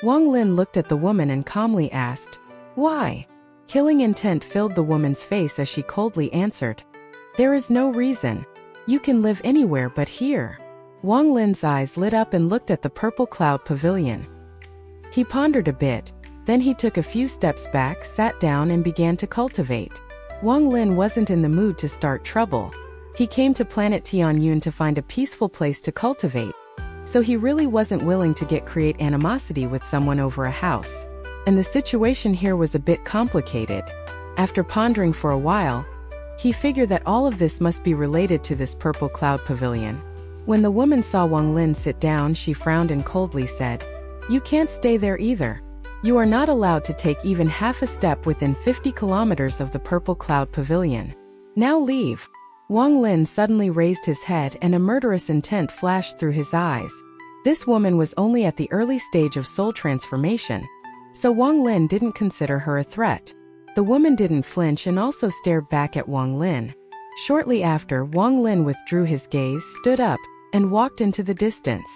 Wang Lin looked at the woman and calmly asked, "Why?" Killing intent filled the woman's face as she coldly answered, "There is no reason. You can live anywhere but here." Wang Lin's eyes lit up and looked at the purple cloud pavilion. He pondered a bit, then he took a few steps back, sat down and began to cultivate. Wang Lin wasn't in the mood to start trouble. He came to planet Tianyun to find a peaceful place to cultivate, so he really wasn't willing to create animosity with someone over a house. And the situation here was a bit complicated. After pondering for a while, he figured that all of this must be related to this purple cloud pavilion. When the woman saw Wang Lin sit down, she frowned and coldly said, "You can't stay there either. You are not allowed to take even half a step within 50 kilometers of the purple cloud pavilion. Now leave." Wang Lin suddenly raised his head and a murderous intent flashed through his eyes. This woman was only at the early stage of soul transformation, so Wang Lin didn't consider her a threat. The woman didn't flinch and also stared back at Wang Lin. Shortly after, Wang Lin withdrew his gaze, stood up, and walked into the distance.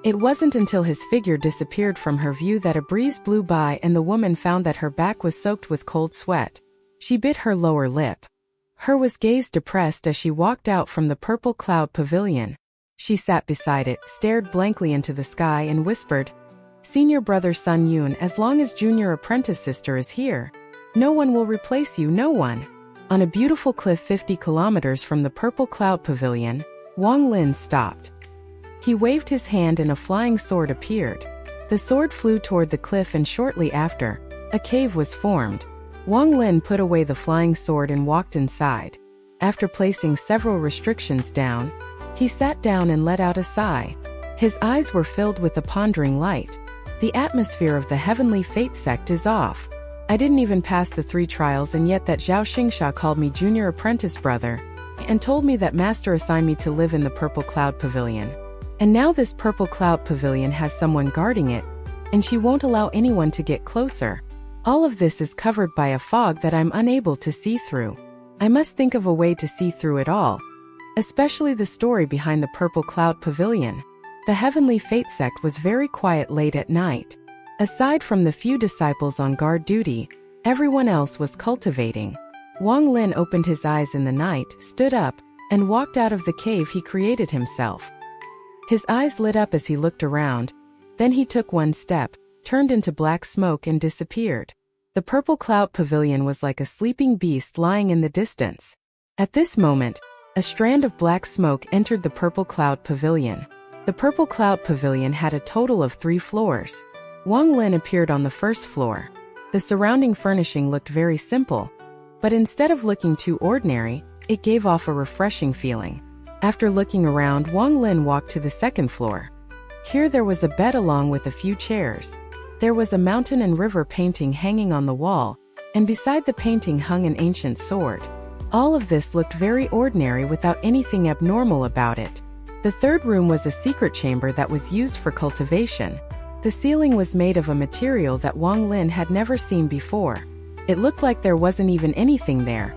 It wasn't until his figure disappeared from her view that a breeze blew by and the woman found that her back was soaked with cold sweat. She bit her lower lip. Her was gaze depressed as she walked out from the purple cloud pavilion. She sat beside it, stared blankly into the sky and whispered, "Senior brother Sun Yun, as long as junior apprentice sister is here, no one will replace you, no one." On a beautiful cliff 50 kilometers from the purple cloud pavilion, Wang Lin stopped. He waved his hand and a flying sword appeared. The sword flew toward the cliff and shortly after, a cave was formed. Wang Lin put away the flying sword and walked inside. After placing several restrictions down, he sat down and let out a sigh. His eyes were filled with a pondering light. The atmosphere of the heavenly fate sect is off. I didn't even pass the 3 trials, and yet that Zhao Xingsha called me junior apprentice brother and told me that master assigned me to live in the purple cloud pavilion. And now this purple cloud pavilion has someone guarding it, and she won't allow anyone to get closer. All of this is covered by a fog that I'm unable to see through. I must think of a way to see through it all, especially the story behind the purple cloud pavilion. The heavenly fate sect was very quiet late at night. Aside from the few disciples on guard duty, everyone else was cultivating. Wang Lin opened his eyes in the night, stood up, and walked out of the cave he created himself. His eyes lit up as he looked around, then he took one step, turned into black smoke and disappeared. The purple cloud pavilion was like a sleeping beast lying in the distance. At this moment, a strand of black smoke entered the purple cloud pavilion. The purple cloud pavilion had a total of 3 floors. Wang Lin appeared on the first floor. The surrounding furnishing looked very simple, but instead of looking too ordinary, it gave off a refreshing feeling. After looking around, Wang Lin walked to the second floor. Here there was a bed along with a few chairs. There was a mountain and river painting hanging on the wall, and beside the painting hung an ancient sword. All of this looked very ordinary without anything abnormal about it. The third room was a secret chamber that was used for cultivation. The ceiling was made of a material that Wang Lin had never seen before. It looked like there wasn't even anything there.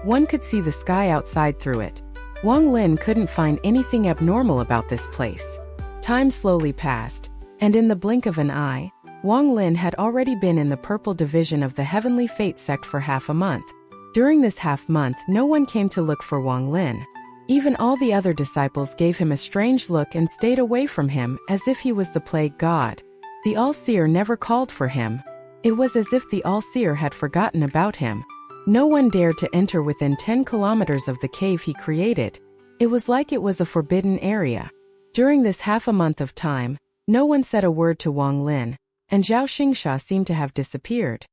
One could see the sky outside through it. Wang Lin couldn't find anything abnormal about this place. Time slowly passed, and in the blink of an eye, Wang Lin had already been in the purple division of the heavenly fate sect for half a month. During this half month, no one came to look for Wang Lin. Even all the other disciples gave him a strange look and stayed away from him as if he was the plague god. The All-Seer never called for him. It was as if the All-Seer had forgotten about him. No one dared to enter within 10 kilometers of the cave he created. It was like it was a forbidden area. During this half a month of time, no one said a word to Wang Lin, and Zhao Xingsha seemed to have disappeared.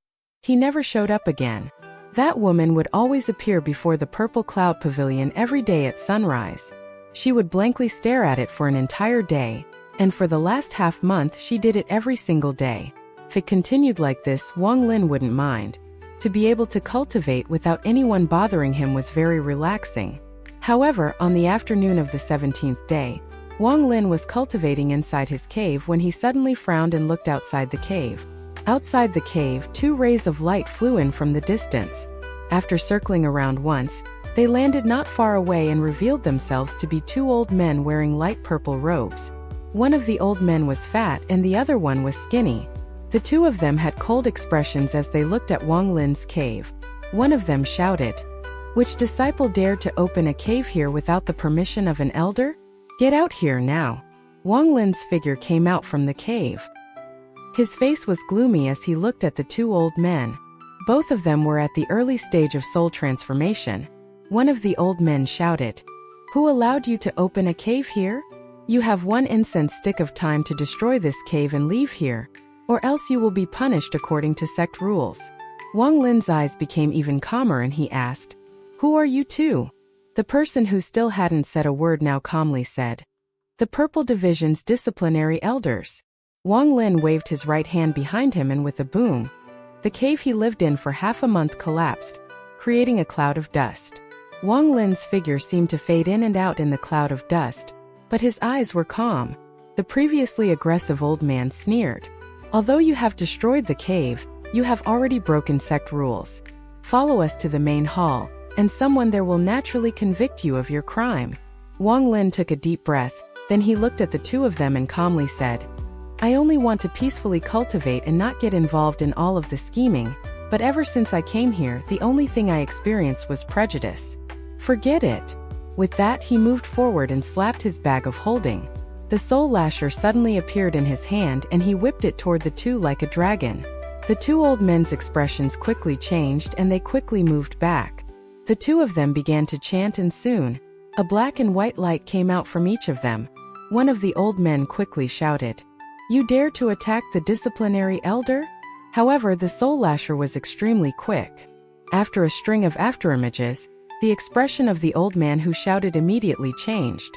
He never showed up again. That woman would always appear before the purple cloud pavilion every day at sunrise. She would blankly stare at it for an entire day, and for the last half month she did it every single day. If it continued like this, Wang Lin wouldn't mind. To be able to cultivate without anyone bothering him was very relaxing. However, on the afternoon of the 17th day, Wang Lin was cultivating inside his cave when he suddenly frowned and looked outside the cave. Outside the cave, 2 rays of light flew in from the distance. After circling around once, they landed not far away and revealed themselves to be 2 old men wearing light purple robes. One of the old men was fat and the other one was skinny. The two of them had cold expressions as they looked at Wang Lin's cave. One of them shouted, "Which disciple dared to open a cave here without the permission of an elder? Get out here now." Wang Lin's figure came out from the cave. His face was gloomy as he looked at the two old men. Both of them were at the early stage of soul transformation. One of the old men shouted, "Who allowed you to open a cave here? You have one incense stick of time to destroy this cave and leave here, or else you will be punished according to sect rules." Wang Lin's eyes became even calmer and he asked, "Who are you two?" The person who still hadn't said a word now calmly said, "The Purple Division's disciplinary elders." Wang Lin waved his right hand behind him and with a boom, the cave he lived in for half a month collapsed, creating a cloud of dust. Wang Lin's figure seemed to fade in and out in the cloud of dust, but his eyes were calm. The previously aggressive old man sneered, "Although you have destroyed the cave, you have already broken sect rules. Follow us to the main hall, and someone there will naturally convict you of your crime." Wang Lin took a deep breath, then he looked at the two of them and calmly said, "I only want to peacefully cultivate and not get involved in all of the scheming, but ever since I came here, the only thing I experienced was prejudice. Forget it." With that, he moved forward and slapped his bag of holding. The soul lasher suddenly appeared in his hand and he whipped it toward the two like a dragon. The two old men's expressions quickly changed and they quickly moved back. The two of them began to chant and soon, a black and white light came out from each of them. One of the old men quickly shouted, "You dare to attack the disciplinary elder?" However, the soul lasher was extremely quick. After a string of afterimages, the expression of the old man who shouted immediately changed.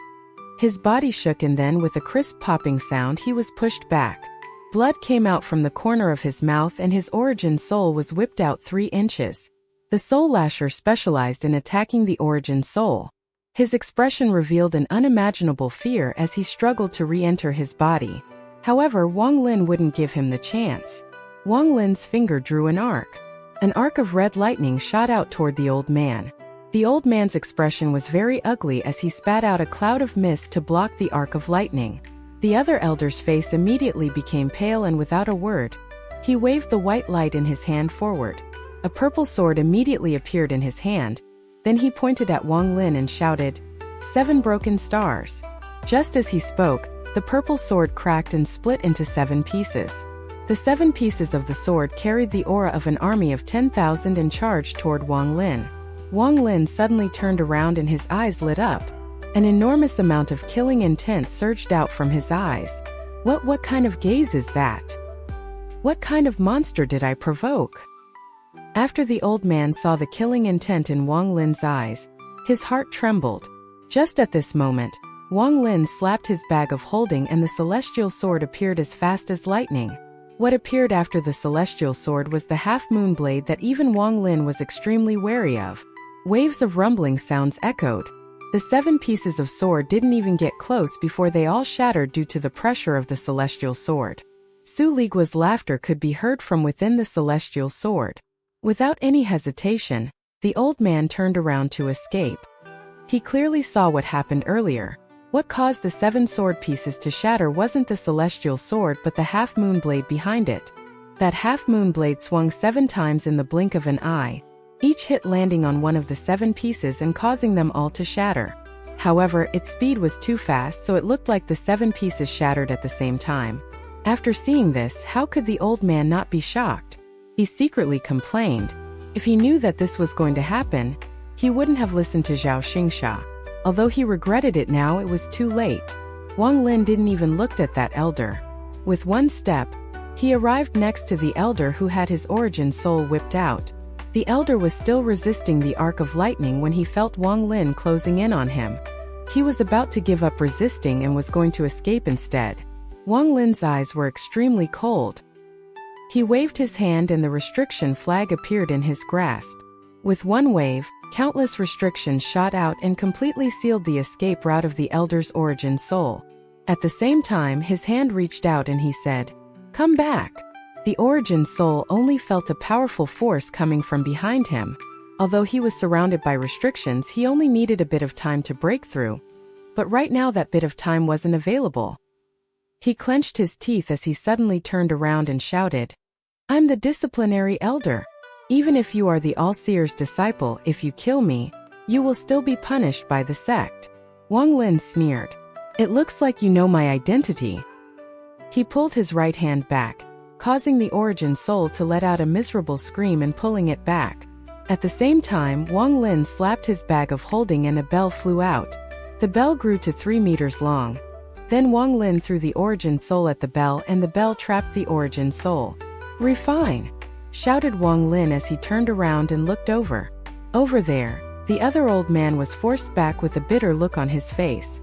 His body shook and then with a crisp popping sound he was pushed back. Blood came out from the corner of his mouth and his origin soul was whipped out 3 inches. The soul lasher specialized in attacking the origin soul. His expression revealed an unimaginable fear as he struggled to re-enter his body. However, Wang Lin wouldn't give him the chance. Wang Lin's finger drew an arc. An arc of red lightning shot out toward the old man. The old man's expression was very ugly as he spat out a cloud of mist to block the arc of lightning. The other elder's face immediately became pale and without a word, he waved the white light in his hand forward. A purple sword immediately appeared in his hand. Then he pointed at Wang Lin and shouted, "7 broken stars." Just as he spoke, the purple sword cracked and split into 7 pieces. The 7 pieces of the sword carried the aura of an army of 10,000 and charged toward Wang Lin. Wang Lin suddenly turned around and his eyes lit up. An enormous amount of killing intent surged out from his eyes. What kind of gaze is that? What kind of monster did I provoke? After the old man saw the killing intent in Wang Lin's eyes, his heart trembled. Just at this moment, Wang Lin slapped his bag of holding and the celestial sword appeared as fast as lightning. What appeared after the celestial sword was the half-moon blade that even Wang Lin was extremely wary of. Waves of rumbling sounds echoed. The 7 pieces of sword didn't even get close before they all shattered due to the pressure of the celestial sword. Su Ligua's laughter could be heard from within the celestial sword. Without any hesitation, the old man turned around to escape. He clearly saw what happened earlier. What caused the 7 sword pieces to shatter wasn't the celestial sword but the half-moon blade behind it. That half-moon blade swung 7 times in the blink of an eye, each hit landing on one of the 7 pieces and causing them all to shatter. However, its speed was too fast so it looked like the 7 pieces shattered at the same time. After seeing this, how could the old man not be shocked? He secretly complained. If he knew that this was going to happen, he wouldn't have listened to Zhao Xingxia. Although he regretted it now, it was too late. Wang Lin didn't even look at that elder. With one step, he arrived next to the elder who had his origin soul whipped out. The elder was still resisting the arc of lightning when he felt Wang Lin closing in on him. He was about to give up resisting and was going to escape instead. Wang Lin's eyes were extremely cold. He waved his hand and the restriction flag appeared in his grasp. With one wave, countless restrictions shot out and completely sealed the escape route of the elder's origin soul. At the same time, his hand reached out and he said, "Come back." The origin soul only felt a powerful force coming from behind him. Although he was surrounded by restrictions, he only needed a bit of time to break through. But right now that bit of time wasn't available. He clenched his teeth as he suddenly turned around and shouted, "I'm the disciplinary elder. Even if you are the all-seer's disciple, if you kill me, you will still be punished by the sect." Wang Lin sneered, "It looks like you know my identity." He pulled his right hand back, causing the origin soul to let out a miserable scream and pulling it back. At the same time, Wang Lin slapped his bag of holding and a bell flew out. The bell grew to 3 meters long. Then Wang Lin threw the origin soul at the bell and the bell trapped the origin soul. "Refine!" shouted Wang Lin as he turned around and looked over. Over there, the other old man was forced back with a bitter look on his face.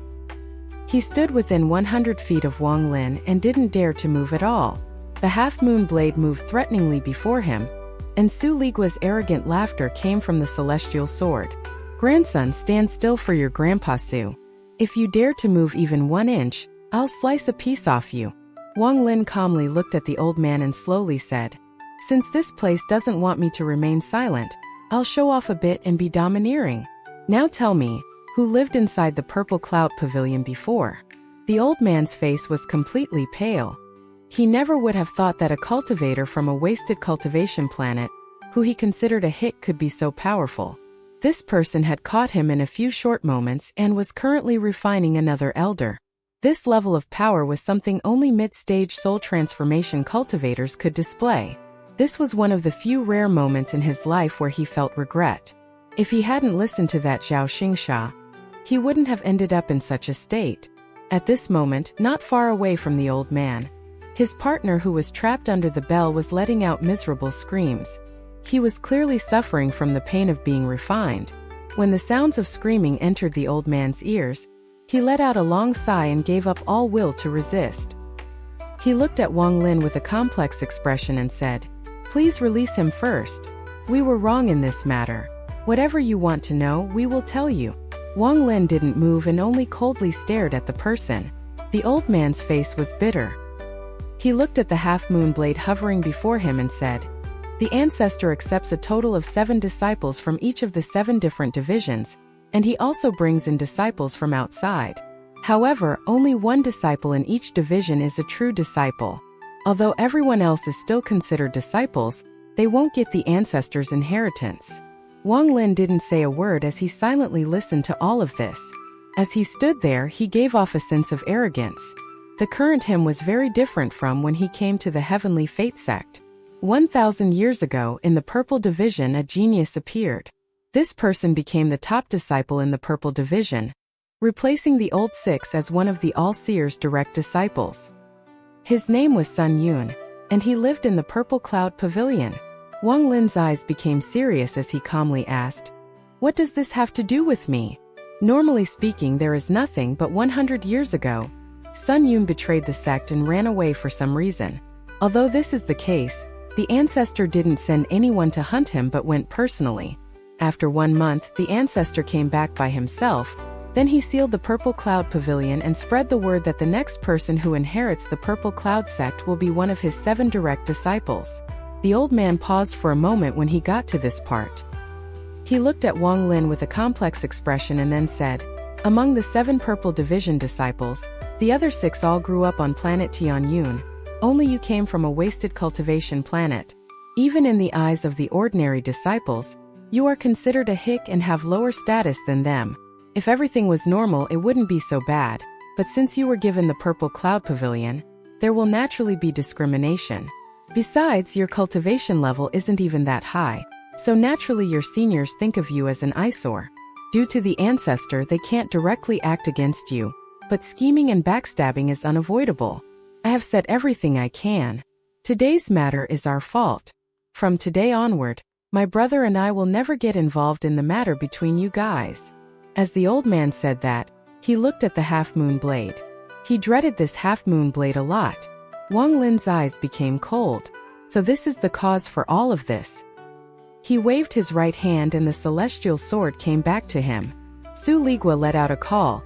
He stood within 100 feet of Wang Lin and didn't dare to move at all. The half-moon blade moved threateningly before him, and Su Ligua's arrogant laughter came from the celestial sword. "Grandson, stand still for your grandpa Su. If you dare to move even 1 inch, I'll slice a piece off you." Wang Lin calmly looked at the old man and slowly said, "Since this place doesn't want me to remain silent, I'll show off a bit and be domineering. Now tell me, who lived inside the purple cloud pavilion before?" The old man's face was completely pale. He never would have thought that a cultivator from a wasted cultivation planet, who he considered a hit, could be so powerful. This person had caught him in a few short moments and was currently refining another elder. This level of power was something only mid-stage soul transformation cultivators could display. This was one of the few rare moments in his life where he felt regret. If he hadn't listened to that Zhao Xingsha, he wouldn't have ended up in such a state. At this moment, not far away from the old man, his partner who was trapped under the bell was letting out miserable screams. He was clearly suffering from the pain of being refined. When the sounds of screaming entered the old man's ears, he let out a long sigh and gave up all will to resist. He looked at Wang Lin with a complex expression and said, "Please release him first. We were wrong in this matter. Whatever you want to know, we will tell you." Wang Lin didn't move and only coldly stared at the person. The old man's face was bitter. He looked at the half-moon blade hovering before him and said, "The ancestor accepts a total of 7 disciples from each of the 7 different divisions, and he also brings in disciples from outside. However, only 1 disciple in each division is a true disciple. Although everyone else is still considered disciples, they won't get the ancestor's inheritance." Wang Lin didn't say a word as he silently listened to all of this. As he stood there, he gave off a sense of arrogance. The current him was very different from when he came to the Heavenly Fate sect. 1,000 years ago, in the Purple Division, a genius appeared. This person became the top disciple in the Purple Division, replacing the old 6 as one of the All-Seer's direct disciples. His name was Sun Yun, and he lived in the Purple Cloud Pavilion. Wang Lin's eyes became serious as he calmly asked, "What does this have to do with me? Normally speaking, there is nothing, but 100 years ago, Sun Yun betrayed the sect and ran away for some reason. Although this is the case, the ancestor didn't send anyone to hunt him but went personally. After 1 month, the ancestor came back by himself. Then he sealed the Purple Cloud Pavilion and spread the word that the next person who inherits the Purple Cloud sect will be one of his 7 direct disciples." The old man paused for a moment when he got to this part. He looked at Wang Lin with a complex expression and then said, "Among the 7 Purple Division disciples, the other 6 all grew up on planet Tianyun. Only you came from a wasted cultivation planet. Even in the eyes of the ordinary disciples, you are considered a hick and have lower status than them. If everything was normal, it wouldn't be so bad, but since you were given the Purple Cloud Pavilion, there will naturally be discrimination. Besides, your cultivation level isn't even that high, so naturally your seniors think of you as an eyesore. Due to the ancestor, they can't directly act against you, but scheming and backstabbing is unavoidable. I have said everything I can. Today's matter is our fault. From today onward, my brother and I will never get involved in the matter between you guys." As the old man said that, he looked at the half-moon blade. He dreaded this half-moon blade a lot. Wang Lin's eyes became cold. So this is the cause for all of this. He waved his right hand and the celestial sword came back to him. Su Ligua let out a call,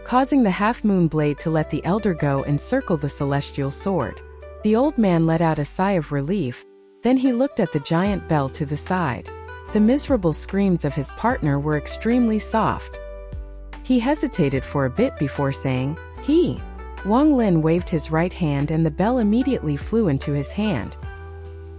causing the half-moon blade to let the elder go and circle the celestial sword. The old man let out a sigh of relief, then he looked at the giant bell to the side. The miserable screams of his partner were extremely soft. He hesitated for a bit before saying, Wang Lin waved his right hand and the bell immediately flew into his hand.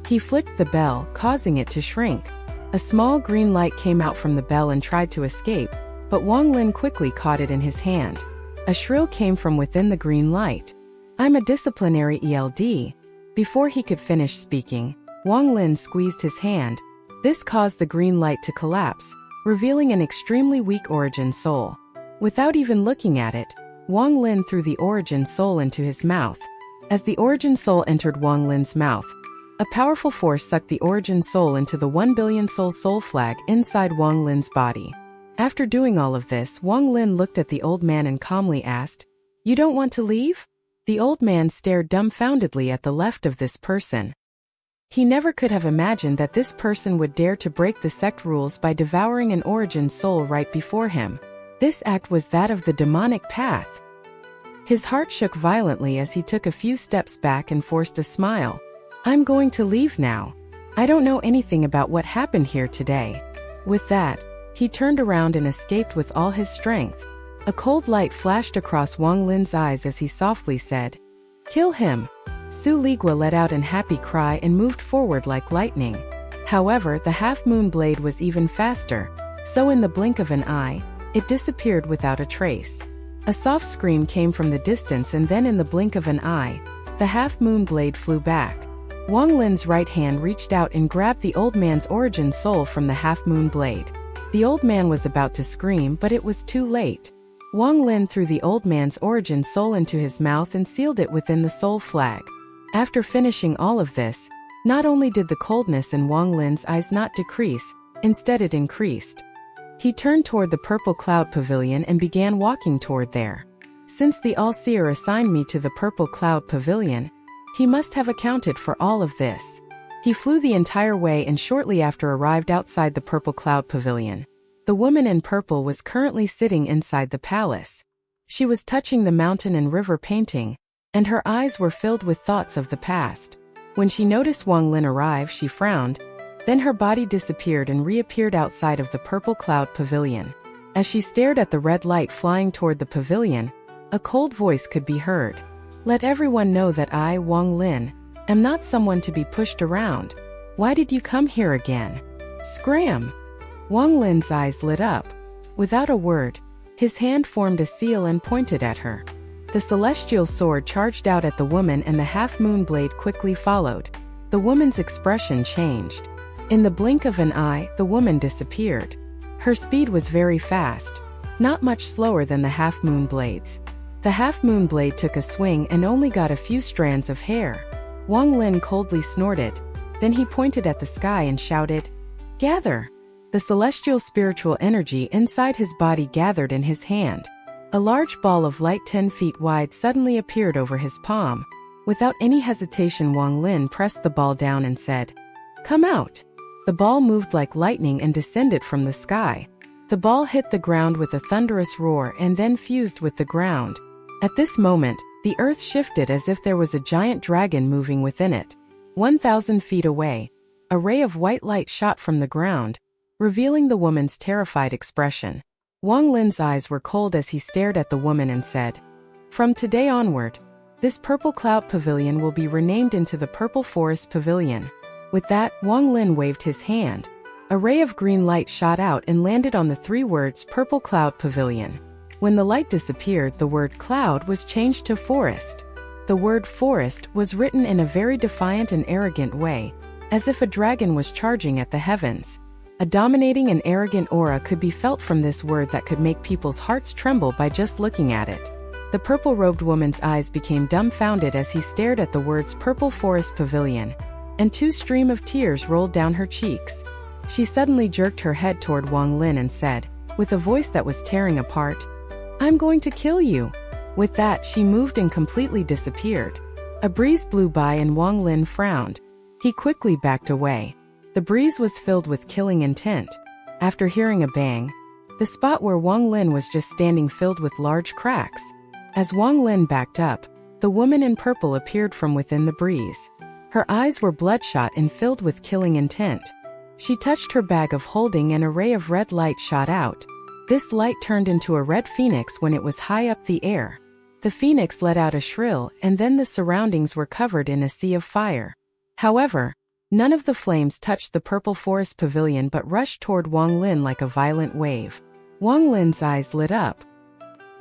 He flicked the bell, causing it to shrink. A small green light came out from the bell and tried to escape, but Wang Lin quickly caught it in his hand. A shrill came from within the green light. "I'm a disciplinary ELD." Before he could finish speaking, Wang Lin squeezed his hand. This caused the green light to collapse, revealing an extremely weak origin soul. Without even looking at it, Wang Lin threw the origin soul into his mouth. As the origin soul entered Wang Lin's mouth, a powerful force sucked the origin soul into the 1 billion soul flag inside Wang Lin's body. After doing all of this, Wang Lin looked at the old man and calmly asked, "You don't want to leave?" The old man stared dumbfoundedly at the left of this person. He never could have imagined that this person would dare to break the sect rules by devouring an origin soul right before him. This act was that of the demonic path. His heart shook violently as he took a few steps back and forced a smile. "I'm going to leave now. I don't know anything about what happened here today." With that, he turned around and escaped with all his strength. A cold light flashed across Wang Lin's eyes as he softly said, "Kill him." Su Ligua let out an happy cry and moved forward like lightning. However, the half-moon blade was even faster, so in the blink of an eye, it disappeared without a trace. A soft scream came from the distance and then in the blink of an eye, the half-moon blade flew back. Wang Lin's right hand reached out and grabbed the old man's origin soul from the half-moon blade. The old man was about to scream, but it was too late. Wang Lin threw the old man's origin soul into his mouth and sealed it within the soul flag. After finishing all of this, not only did the coldness in Wang Lin's eyes not decrease, instead it increased. He turned toward the purple cloud pavilion and began walking toward there. Since the All-Seer assigned me to the purple cloud pavilion, he must have accounted for all of this. He flew the entire way and shortly after arrived outside the purple cloud pavilion. The woman in purple was currently sitting inside the palace. She was touching the mountain and river painting, and her eyes were filled with thoughts of the past. When she noticed Wang Lin arrive, she frowned. Then her body disappeared and reappeared outside of the purple cloud pavilion. As she stared at the red light flying toward the pavilion, a cold voice could be heard. "Let everyone know that I, Wang Lin, am not someone to be pushed around. Why did you come here again?" Scram! Wang Lin's eyes lit up. Without a word, his hand formed a seal and pointed at her. The celestial sword charged out at the woman and the half-moon blade quickly followed. The woman's expression changed. In the blink of an eye, the woman disappeared. Her speed was very fast, not much slower than the half-moon blades. The half-moon blade took a swing and only got a few strands of hair. Wang Lin coldly snorted. Then he pointed at the sky and shouted, "Gather!" The celestial spiritual energy inside his body gathered in his hand. A large ball of light 10 feet wide suddenly appeared over his palm. Without any hesitation, Wang Lin pressed the ball down and said, "Come out." The ball moved like lightning and descended from the sky. The ball hit the ground with a thunderous roar and then fused with the ground. At this moment, the earth shifted as if there was a giant dragon moving within it. 1,000 feet away, a ray of white light shot from the ground, revealing the woman's terrified expression. Wang Lin's eyes were cold as he stared at the woman and said, "From today onward, this purple cloud pavilion will be renamed into the Purple Forest Pavilion." With that, Wang Lin waved his hand. A ray of green light shot out and landed on the 3 words Purple Cloud Pavilion. When the light disappeared, the word cloud was changed to forest. The word forest was written in a very defiant and arrogant way, as if a dragon was charging at the heavens. A dominating and arrogant aura could be felt from this word that could make people's hearts tremble by just looking at it. The purple-robed woman's eyes became dumbfounded as he stared at the words Purple Forest Pavilion, and 2 streams of tears rolled down her cheeks. She suddenly jerked her head toward Wang Lin and said, with a voice that was tearing apart, "I'm going to kill you." With that, she moved and completely disappeared. A breeze blew by and Wang Lin frowned. He quickly backed away. The breeze was filled with killing intent. After hearing a bang, the spot where Wang Lin was just standing filled with large cracks. As Wang Lin backed up, the woman in purple appeared from within the breeze. Her eyes were bloodshot and filled with killing intent. She touched her bag of holding and a ray of red light shot out. This light turned into a red phoenix when it was high up the air. The phoenix let out a shrill, and then the surroundings were covered in a sea of fire. However, none of the flames touched the purple forest pavilion but rushed toward Wang Lin like a violent wave. Wang Lin's eyes lit up.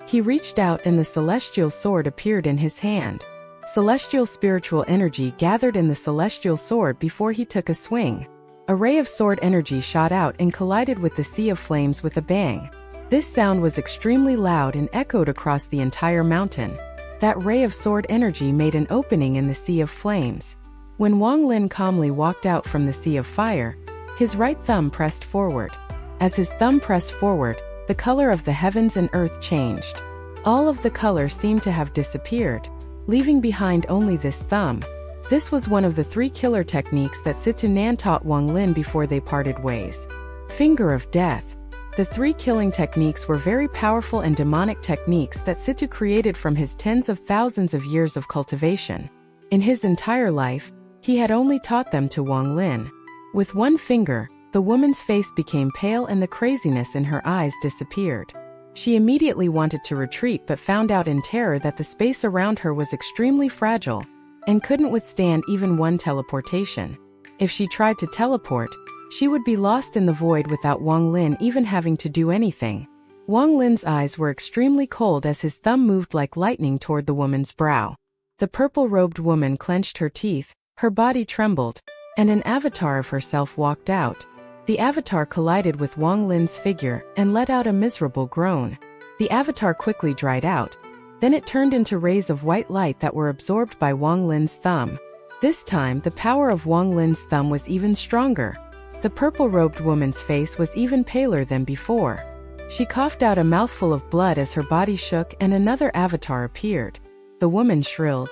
He reached out and the celestial sword appeared in his hand. Celestial spiritual energy gathered in the celestial sword before he took a swing. A ray of sword energy shot out and collided with the sea of flames with a bang. This sound was extremely loud and echoed across the entire mountain. That ray of sword energy made an opening in the sea of flames. When Wang Lin calmly walked out from the sea of fire, his right thumb pressed forward. As his thumb pressed forward, the color of the heavens and earth changed. All of the color seemed to have disappeared, leaving behind only this thumb. This was one of the 3 killer techniques that Situ Nan taught Wang Lin before they parted ways. Finger of Death. The 3 killing techniques were very powerful and demonic techniques that Situ created from his tens of thousands of years of cultivation. In his entire life, he had only taught them to Wang Lin. With one finger, the woman's face became pale and the craziness in her eyes disappeared. She immediately wanted to retreat but found out in terror that the space around her was extremely fragile and couldn't withstand even one teleportation. If she tried to teleport, she would be lost in the void without Wang Lin even having to do anything. Wang Lin's eyes were extremely cold as his thumb moved like lightning toward the woman's brow. The purple-robed woman clenched her teeth, her body trembled, and an avatar of herself walked out. The avatar collided with Wang Lin's figure and let out a miserable groan. The avatar quickly dried out. Then it turned into rays of white light that were absorbed by Wang Lin's thumb. This time, the power of Wang Lin's thumb was even stronger. The purple-robed woman's face was even paler than before. She coughed out a mouthful of blood as her body shook and another avatar appeared. The woman shrilled,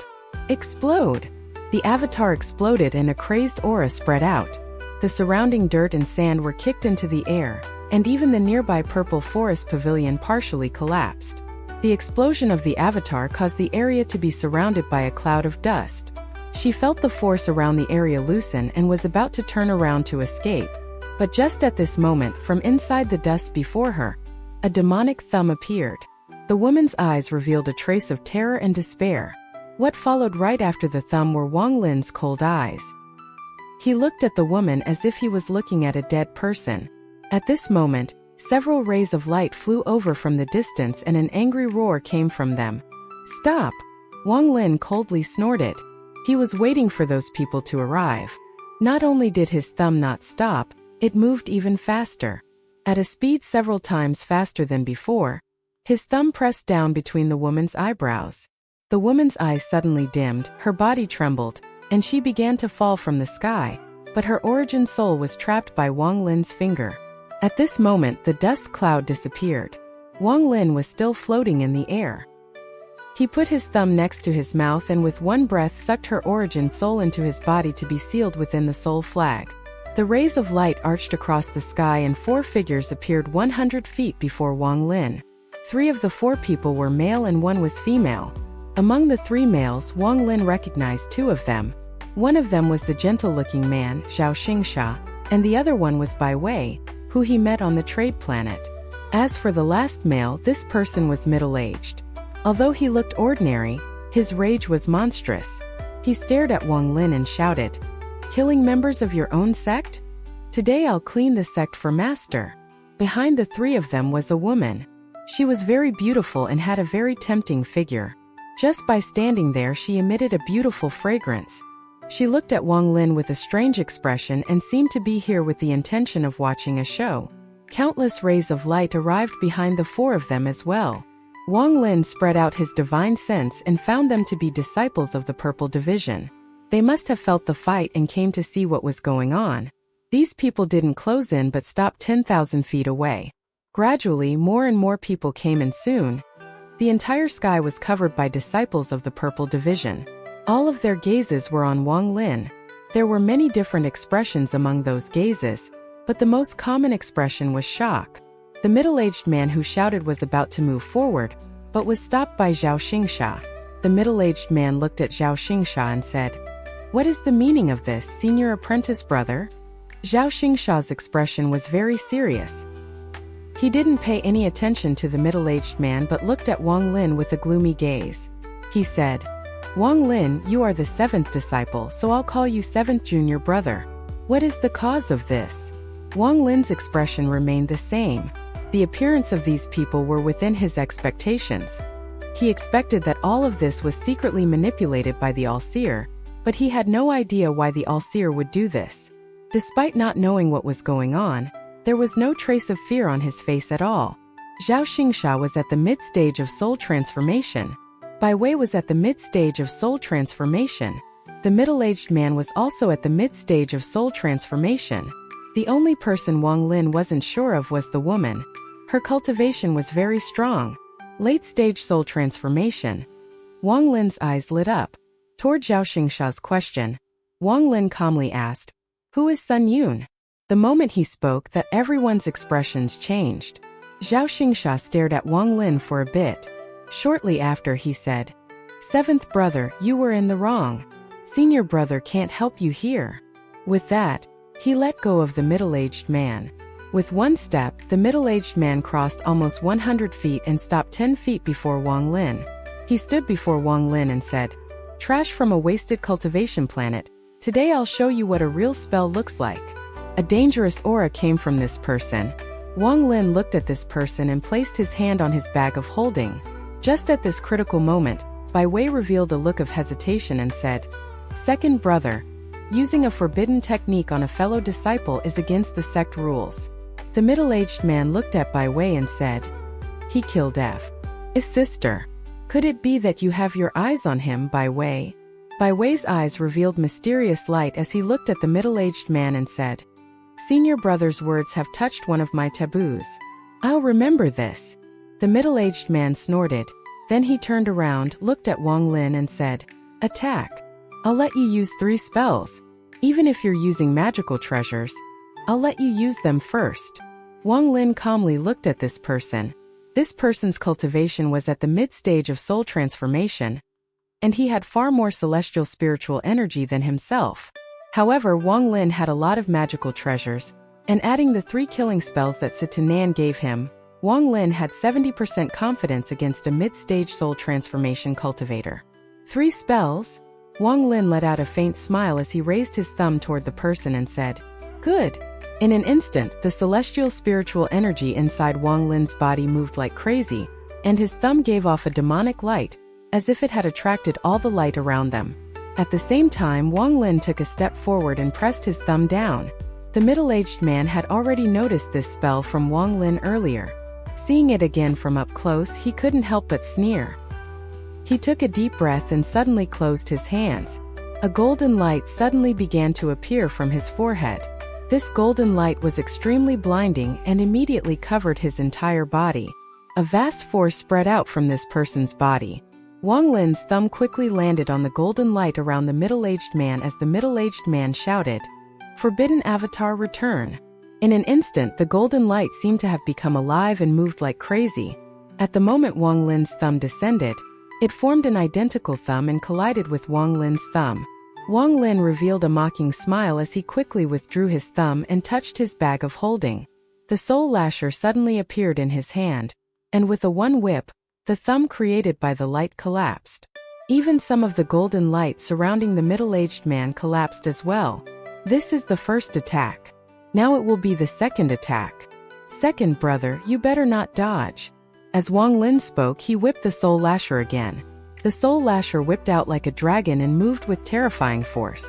"Explode!" The avatar exploded and a crazed aura spread out. The surrounding dirt and sand were kicked into the air, and even the nearby purple forest pavilion partially collapsed. The explosion of the avatar caused the area to be surrounded by a cloud of dust. She felt the force around the area loosen and was about to turn around to escape. But just at this moment, from inside the dust before her, a demonic thumb appeared. The woman's eyes revealed a trace of terror and despair. What followed right after the thumb were Wang Lin's cold eyes. He looked at the woman as if he was looking at a dead person. At this moment, several rays of light flew over from the distance and an angry roar came from them. "Stop!" Wang Lin coldly snorted. He was waiting for those people to arrive. Not only did his thumb not stop, it moved even faster. At a speed several times faster than before, his thumb pressed down between the woman's eyebrows. The woman's eyes suddenly dimmed, her body trembled, and she began to fall from the sky, but her origin soul was trapped by Wang Lin's finger. At this moment, the dust cloud disappeared. Wang Lin was still floating in the air. He put his thumb next to his mouth and with one breath sucked her origin soul into his body to be sealed within the soul flag. The rays of light arched across the sky and 4 figures appeared 100 feet before Wang Lin. 3 of the 4 people were male and 1 was female. Among the 3 males, Wang Lin recognized 2 of them. One of them was the gentle-looking man, Zhao Xingsha, and the other one was Bai Wei, who he met on the trade planet. As for the last male, this person was middle-aged. Although he looked ordinary, his rage was monstrous. He stared at Wang Lin and shouted, "Killing members of your own sect? Today I'll clean the sect for master." Behind the 3 of them was a woman. She was very beautiful and had a very tempting figure. Just by standing there she emitted a beautiful fragrance. She looked at Wang Lin with a strange expression and seemed to be here with the intention of watching a show. Countless rays of light arrived behind the 4 of them as well. Wang Lin spread out his divine sense and found them to be disciples of the Purple Division. They must have felt the fight and came to see what was going on. These people didn't close in but stopped 10,000 feet away. Gradually, more and more people came and soon, the entire sky was covered by disciples of the Purple Division. All of their gazes were on Wang Lin. There were many different expressions among those gazes, but the most common expression was shock. The middle-aged man who shouted was about to move forward, but was stopped by Zhao Xingsha. The middle-aged man looked at Zhao Xingsha and said, "What is the meaning of this, senior apprentice brother?" Zhao Xingsha's expression was very serious. He didn't pay any attention to the middle-aged man but looked at Wang Lin with a gloomy gaze. He said, "Wang Lin, you are the 7th disciple, so I'll call you 7th junior brother. What is the cause of this?" Wang Lin's expression remained the same. The appearance of these people were within his expectations. He expected that all of this was secretly manipulated by the All-Seer, but he had no idea why the All-Seer would do this. Despite not knowing what was going on, there was no trace of fear on his face at all. Zhao Xingsha was at the mid-stage of soul transformation. Bai Wei was at the mid-stage of soul transformation. The middle-aged man was also at the mid-stage of soul transformation. The only person Wang Lin wasn't sure of was the woman. Her cultivation was very strong. Late-stage soul transformation. Wang Lin's eyes lit up. Toward Zhao Xingsha's question, Wang Lin calmly asked, "Who is Sun Yun?" The moment he spoke, that everyone's expressions changed. Zhao Xingsha stared at Wang Lin for a bit. Shortly after, he said, "7th brother, you were in the wrong. Senior brother can't help you here." With that, he let go of the middle-aged man. With one step, the middle-aged man crossed almost 100 feet and stopped 10 feet before Wang Lin. He stood before Wang Lin and said, "Trash from a wasted cultivation planet. Today I'll show you what a real spell looks like." A dangerous aura came from this person. Wang Lin looked at this person and placed his hand on his bag of holding. Just at this critical moment, Bai Wei revealed a look of hesitation and said, "Second brother, using a forbidden technique on a fellow disciple is against the sect rules." The middle-aged man looked at Bai Wei and said, "He killed F's sister. Could it be that you have your eyes on him, Bai Wei?" Bai Wei's eyes revealed mysterious light as he looked at the middle-aged man and said, "Senior brother's words have touched one of my taboos. I'll remember this." The middle-aged man snorted. Then he turned around, looked at Wang Lin and said, "Attack. I'll let you use 3 spells. Even if you're using magical treasures, I'll let you use them first." Wang Lin calmly looked at this person. This person's cultivation was at the mid-stage of soul transformation, and he had far more celestial spiritual energy than himself. However, Wang Lin had a lot of magical treasures, and adding the 3 killing spells that Sitanan gave him, Wang Lin had 70% confidence against a mid-stage soul transformation cultivator. 3 spells? Wang Lin let out a faint smile as he raised his thumb toward the person and said, "Good." In an instant, the celestial spiritual energy inside Wang Lin's body moved like crazy, and his thumb gave off a demonic light, as if it had attracted all the light around them. At the same time, Wang Lin took a step forward and pressed his thumb down. The middle-aged man had already noticed this spell from Wang Lin earlier. Seeing it again from up close, he couldn't help but sneer. He took a deep breath and suddenly closed his hands. A golden light suddenly began to appear from his forehead. This golden light was extremely blinding and immediately covered his entire body. A vast force spread out from this person's body. Wang Lin's thumb quickly landed on the golden light around the middle-aged man as the middle-aged man shouted, "Forbidden Avatar, return." In an instant, the golden light seemed to have become alive and moved like crazy. At the moment Wang Lin's thumb descended, it formed an identical thumb and collided with Wang Lin's thumb. Wang Lin revealed a mocking smile as he quickly withdrew his thumb and touched his bag of holding. The soul lasher suddenly appeared in his hand, and with a one whip, the thumb created by the light collapsed. Even some of the golden light surrounding the middle-aged man collapsed as well. This is the first attack. Now it will be the second attack. "Second brother, you better not dodge." As Wang Lin spoke, he whipped the soul lasher again. The soul lasher whipped out like a dragon and moved with terrifying force.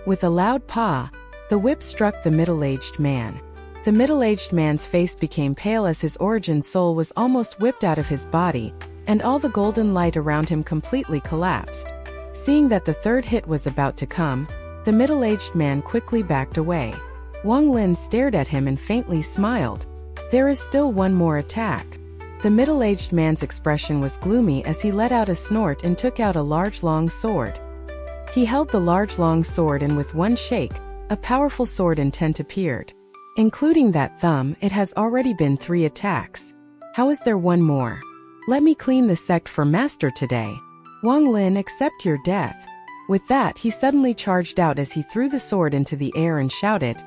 With a loud paw, the whip struck the middle-aged man. The middle-aged man's face became pale as his origin soul was almost whipped out of his body, and all the golden light around him completely collapsed. Seeing that the third hit was about to come, the middle-aged man quickly backed away. Wang Lin stared at him and faintly smiled. "There is still one more attack." The middle-aged man's expression was gloomy as he let out a snort and took out a large long sword. He held the large long sword and with one shake, a powerful sword intent appeared. Including that thumb, it has already been 3 attacks. How is there one more? Let me clean the sect for master today. Wang Lin, accept your death. With that, he suddenly charged out as he threw the sword into the air and shouted,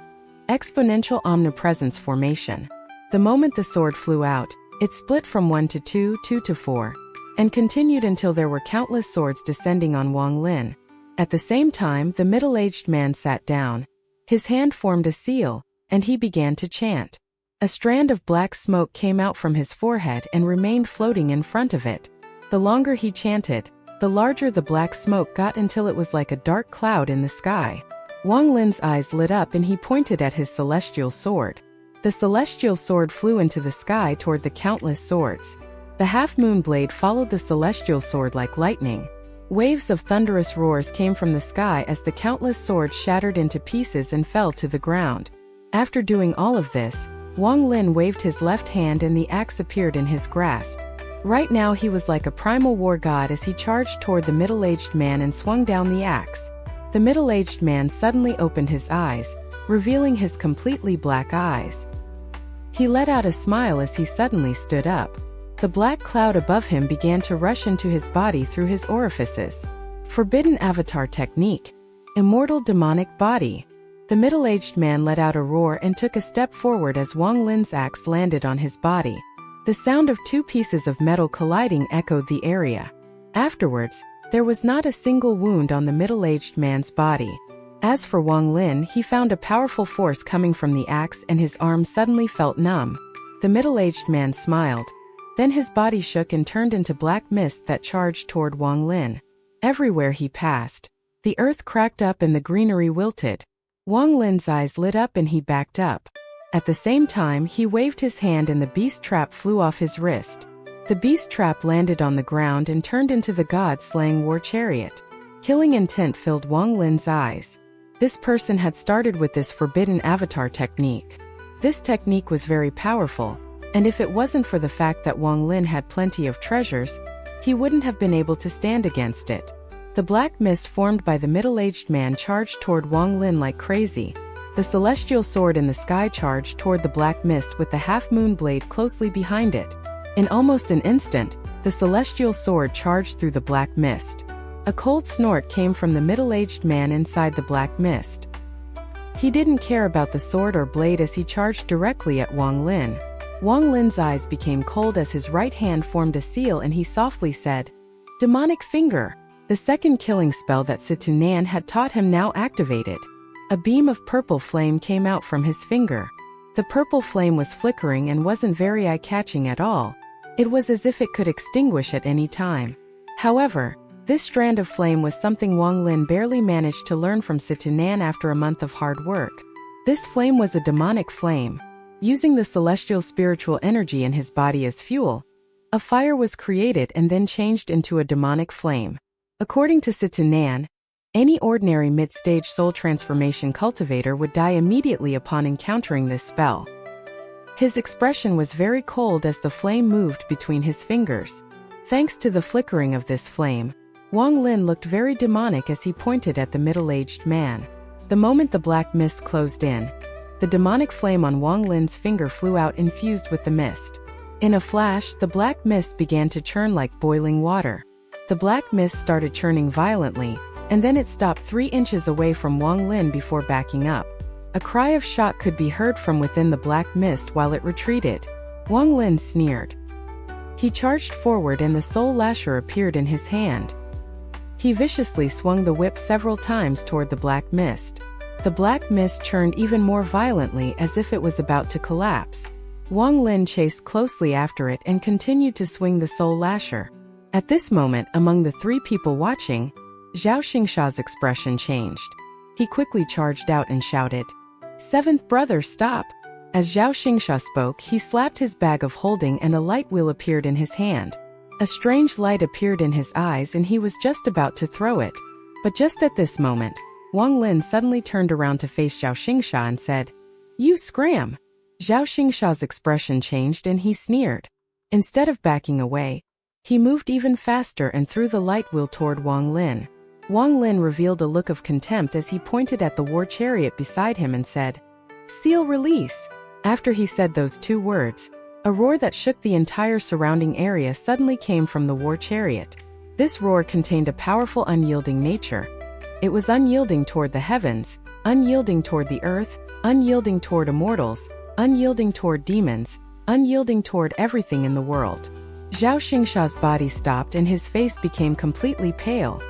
"Exponential omnipresence formation." The moment the sword flew out, it split from 1 to 2, 2 to 4, and continued until there were countless swords descending on Wang Lin. At the same time, the middle-aged man sat down. His hand formed a seal, and he began to chant. A strand of black smoke came out from his forehead and remained floating in front of it. The longer he chanted, the larger the black smoke got until it was like a dark cloud in the sky. Wang Lin's eyes lit up and he pointed at his celestial sword. The celestial sword flew into the sky toward the countless swords. The half-moon blade followed the celestial sword like lightning. Waves of thunderous roars came from the sky as the countless swords shattered into pieces and fell to the ground. After doing all of this, Wang Lin waved his left hand and the axe appeared in his grasp. Right now he was like a primal war god as he charged toward the middle-aged man and swung down the axe. The middle-aged man suddenly opened his eyes, revealing his completely black eyes. He let out a smile as he suddenly stood up. The black cloud above him began to rush into his body through his orifices. Forbidden avatar technique. Immortal demonic body. The middle-aged man let out a roar and took a step forward as Wang Lin's axe landed on his body. The sound of two pieces of metal colliding echoed the area. Afterwards, there was not a single wound on the middle-aged man's body. As for Wang Lin, he found a powerful force coming from the axe and his arm suddenly felt numb. The middle-aged man smiled. Then his body shook and turned into black mist that charged toward Wang Lin. Everywhere he passed, the earth cracked up and the greenery wilted. Wang Lin's eyes lit up and he backed up. At the same time, he waved his hand and the beast trap flew off his wrist. The beast trap landed on the ground and turned into the god-slaying war chariot. Killing intent filled Wang Lin's eyes. This person had started with this forbidden avatar technique. This technique was very powerful, and if it wasn't for the fact that Wang Lin had plenty of treasures, he wouldn't have been able to stand against it. The black mist formed by the middle-aged man charged toward Wang Lin like crazy. The celestial sword in the sky charged toward the black mist with the half-moon blade closely behind it. In almost an instant, the celestial sword charged through the black mist. A cold snort came from the middle-aged man inside the black mist. He didn't care about the sword or blade as he charged directly at Wang Lin. Wang Lin's eyes became cold as his right hand formed a seal and he softly said, "Demonic finger." The second killing spell that Situnan had taught him now activated. A beam of purple flame came out from his finger. The purple flame was flickering and wasn't very eye-catching at all. It was as if it could extinguish at any time. However, this strand of flame was something Wang Lin barely managed to learn from Situnan after a month of hard work. This flame was a demonic flame. Using the celestial spiritual energy in his body as fuel, a fire was created and then changed into a demonic flame. According to Situnan, any ordinary mid-stage soul transformation cultivator would die immediately upon encountering this spell. His expression was very cold as the flame moved between his fingers. Thanks to the flickering of this flame, Wang Lin looked very demonic as he pointed at the middle-aged man. The moment the black mist closed in, the demonic flame on Wang Lin's finger flew out infused with the mist. In a flash, the black mist began to churn like boiling water. The black mist started churning violently, and then it stopped 3 inches away from Wang Lin before backing up. A cry of shock could be heard from within the black mist while it retreated. Wang Lin sneered. He charged forward and the soul lasher appeared in his hand. He viciously swung the whip several times toward the black mist. The black mist churned even more violently as if it was about to collapse. Wang Lin chased closely after it and continued to swing the soul lasher. At this moment, among the 3 people watching, Zhao Xingsha's expression changed. He quickly charged out and shouted, "Seventh brother, stop!" As Zhao Xingsha spoke, he slapped his bag of holding and a light wheel appeared in his hand. A strange light appeared in his eyes and he was just about to throw it. But just at this moment, Wang Lin suddenly turned around to face Zhao Xingsha and said, "You scram!" Zhao Xingsha's expression changed and he sneered. Instead of backing away, he moved even faster and threw the light wheel toward Wang Lin. Wang Lin revealed a look of contempt as he pointed at the war chariot beside him and said, "Seal release." After he said those 2 words, a roar that shook the entire surrounding area suddenly came from the war chariot. This roar contained a powerful unyielding nature. It was unyielding toward the heavens, unyielding toward the earth, unyielding toward immortals, unyielding toward demons, unyielding toward everything in the world. Zhao Xingsha's body stopped and his face became completely pale.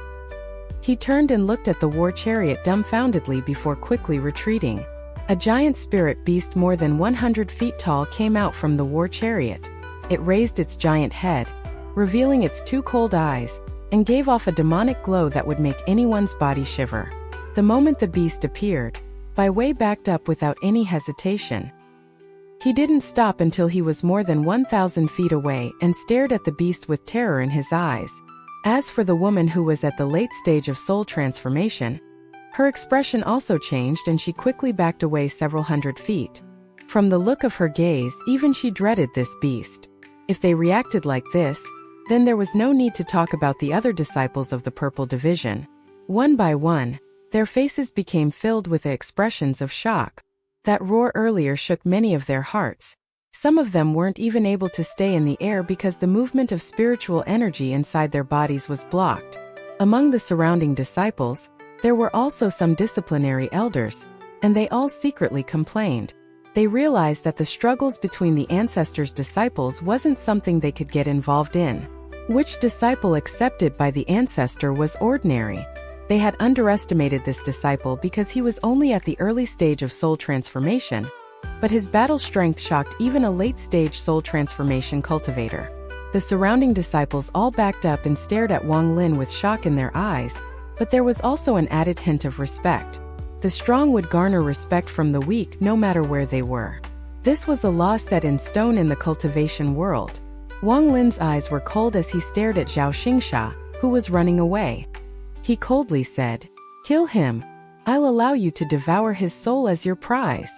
He turned and looked at the war chariot dumbfoundedly before quickly retreating. A giant spirit beast more than 100 feet tall came out from the war chariot. It raised its giant head, revealing its two cold eyes, and gave off a demonic glow that would make anyone's body shiver. The moment the beast appeared, Bai Wei backed up without any hesitation. He didn't stop until he was more than 1,000 feet away and stared at the beast with terror in his eyes. As for the woman who was at the late stage of soul transformation, her expression also changed and she quickly backed away several hundred feet. From the look of her gaze, even she dreaded this beast. If they reacted like this, then there was no need to talk about the other disciples of the Purple Division. One by one, their faces became filled with expressions of shock. That roar earlier shook many of their hearts. Some of them weren't even able to stay in the air because the movement of spiritual energy inside their bodies was blocked. Among the surrounding disciples, there were also some disciplinary elders, and they all secretly complained. They realized that the struggles between the ancestors' disciples wasn't something they could get involved in. Which disciple accepted by the ancestor was ordinary. They had underestimated this disciple because he was only at the early stage of soul transformation, but his battle strength shocked even a late-stage soul transformation cultivator. The surrounding disciples all backed up and stared at Wang Lin with shock in their eyes, but there was also an added hint of respect. The strong would garner respect from the weak no matter where they were. This was a law set in stone in the cultivation world. Wang Lin's eyes were cold as he stared at Zhao Xingsha, who was running away. He coldly said, "Kill him. I'll allow you to devour his soul as your prize."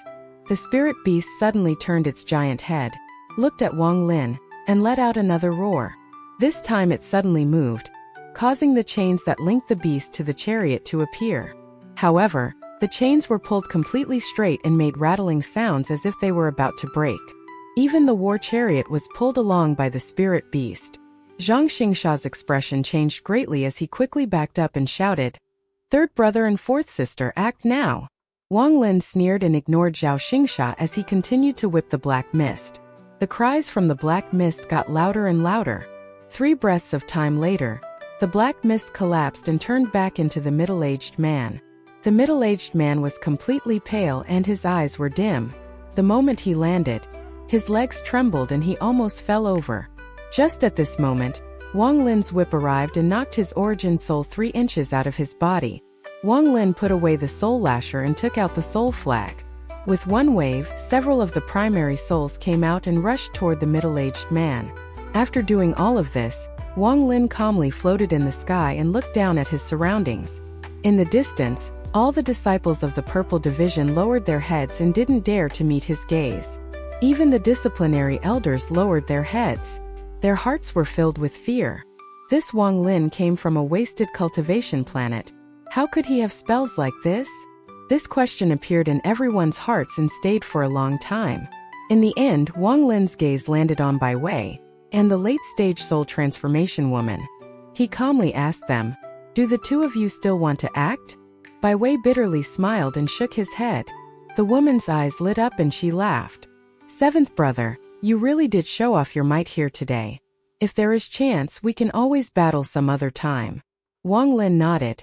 The spirit beast suddenly turned its giant head, looked at Wang Lin, and let out another roar. This time it suddenly moved, causing the chains that linked the beast to the chariot to appear. However, the chains were pulled completely straight and made rattling sounds as if they were about to break. Even the war chariot was pulled along by the spirit beast. Zhang Xingsha's expression changed greatly as he quickly backed up and shouted, "Third brother and fourth sister, act now!" Wang Lin sneered and ignored Zhao Xingsha as he continued to whip the black mist. The cries from the black mist got louder and louder. 3 breaths of time later, the black mist collapsed and turned back into the middle-aged man. The middle-aged man was completely pale and his eyes were dim. The moment he landed, his legs trembled and he almost fell over. Just at this moment, Wang Lin's whip arrived and knocked his origin soul 3 inches out of his body. Wang Lin put away the soul lasher and took out the soul flag. With one wave, several of the primary souls came out and rushed toward the middle-aged man. After doing all of this, Wang Lin calmly floated in the sky and looked down at his surroundings. In the distance, all the disciples of the Purple Division lowered their heads and didn't dare to meet his gaze. Even the disciplinary elders lowered their heads. Their hearts were filled with fear. This Wang Lin came from a wasted cultivation planet. How could he have spells like this? This question appeared in everyone's hearts and stayed for a long time. In the end, Wang Lin's gaze landed on Bai Wei and the late-stage soul transformation woman. He calmly asked them, "Do the two of you still want to act?" Bai Wei bitterly smiled and shook his head. The woman's eyes lit up and she laughed. "Seventh brother, you really did show off your might here today. If there is chance, we can always battle some other time." Wang Lin nodded.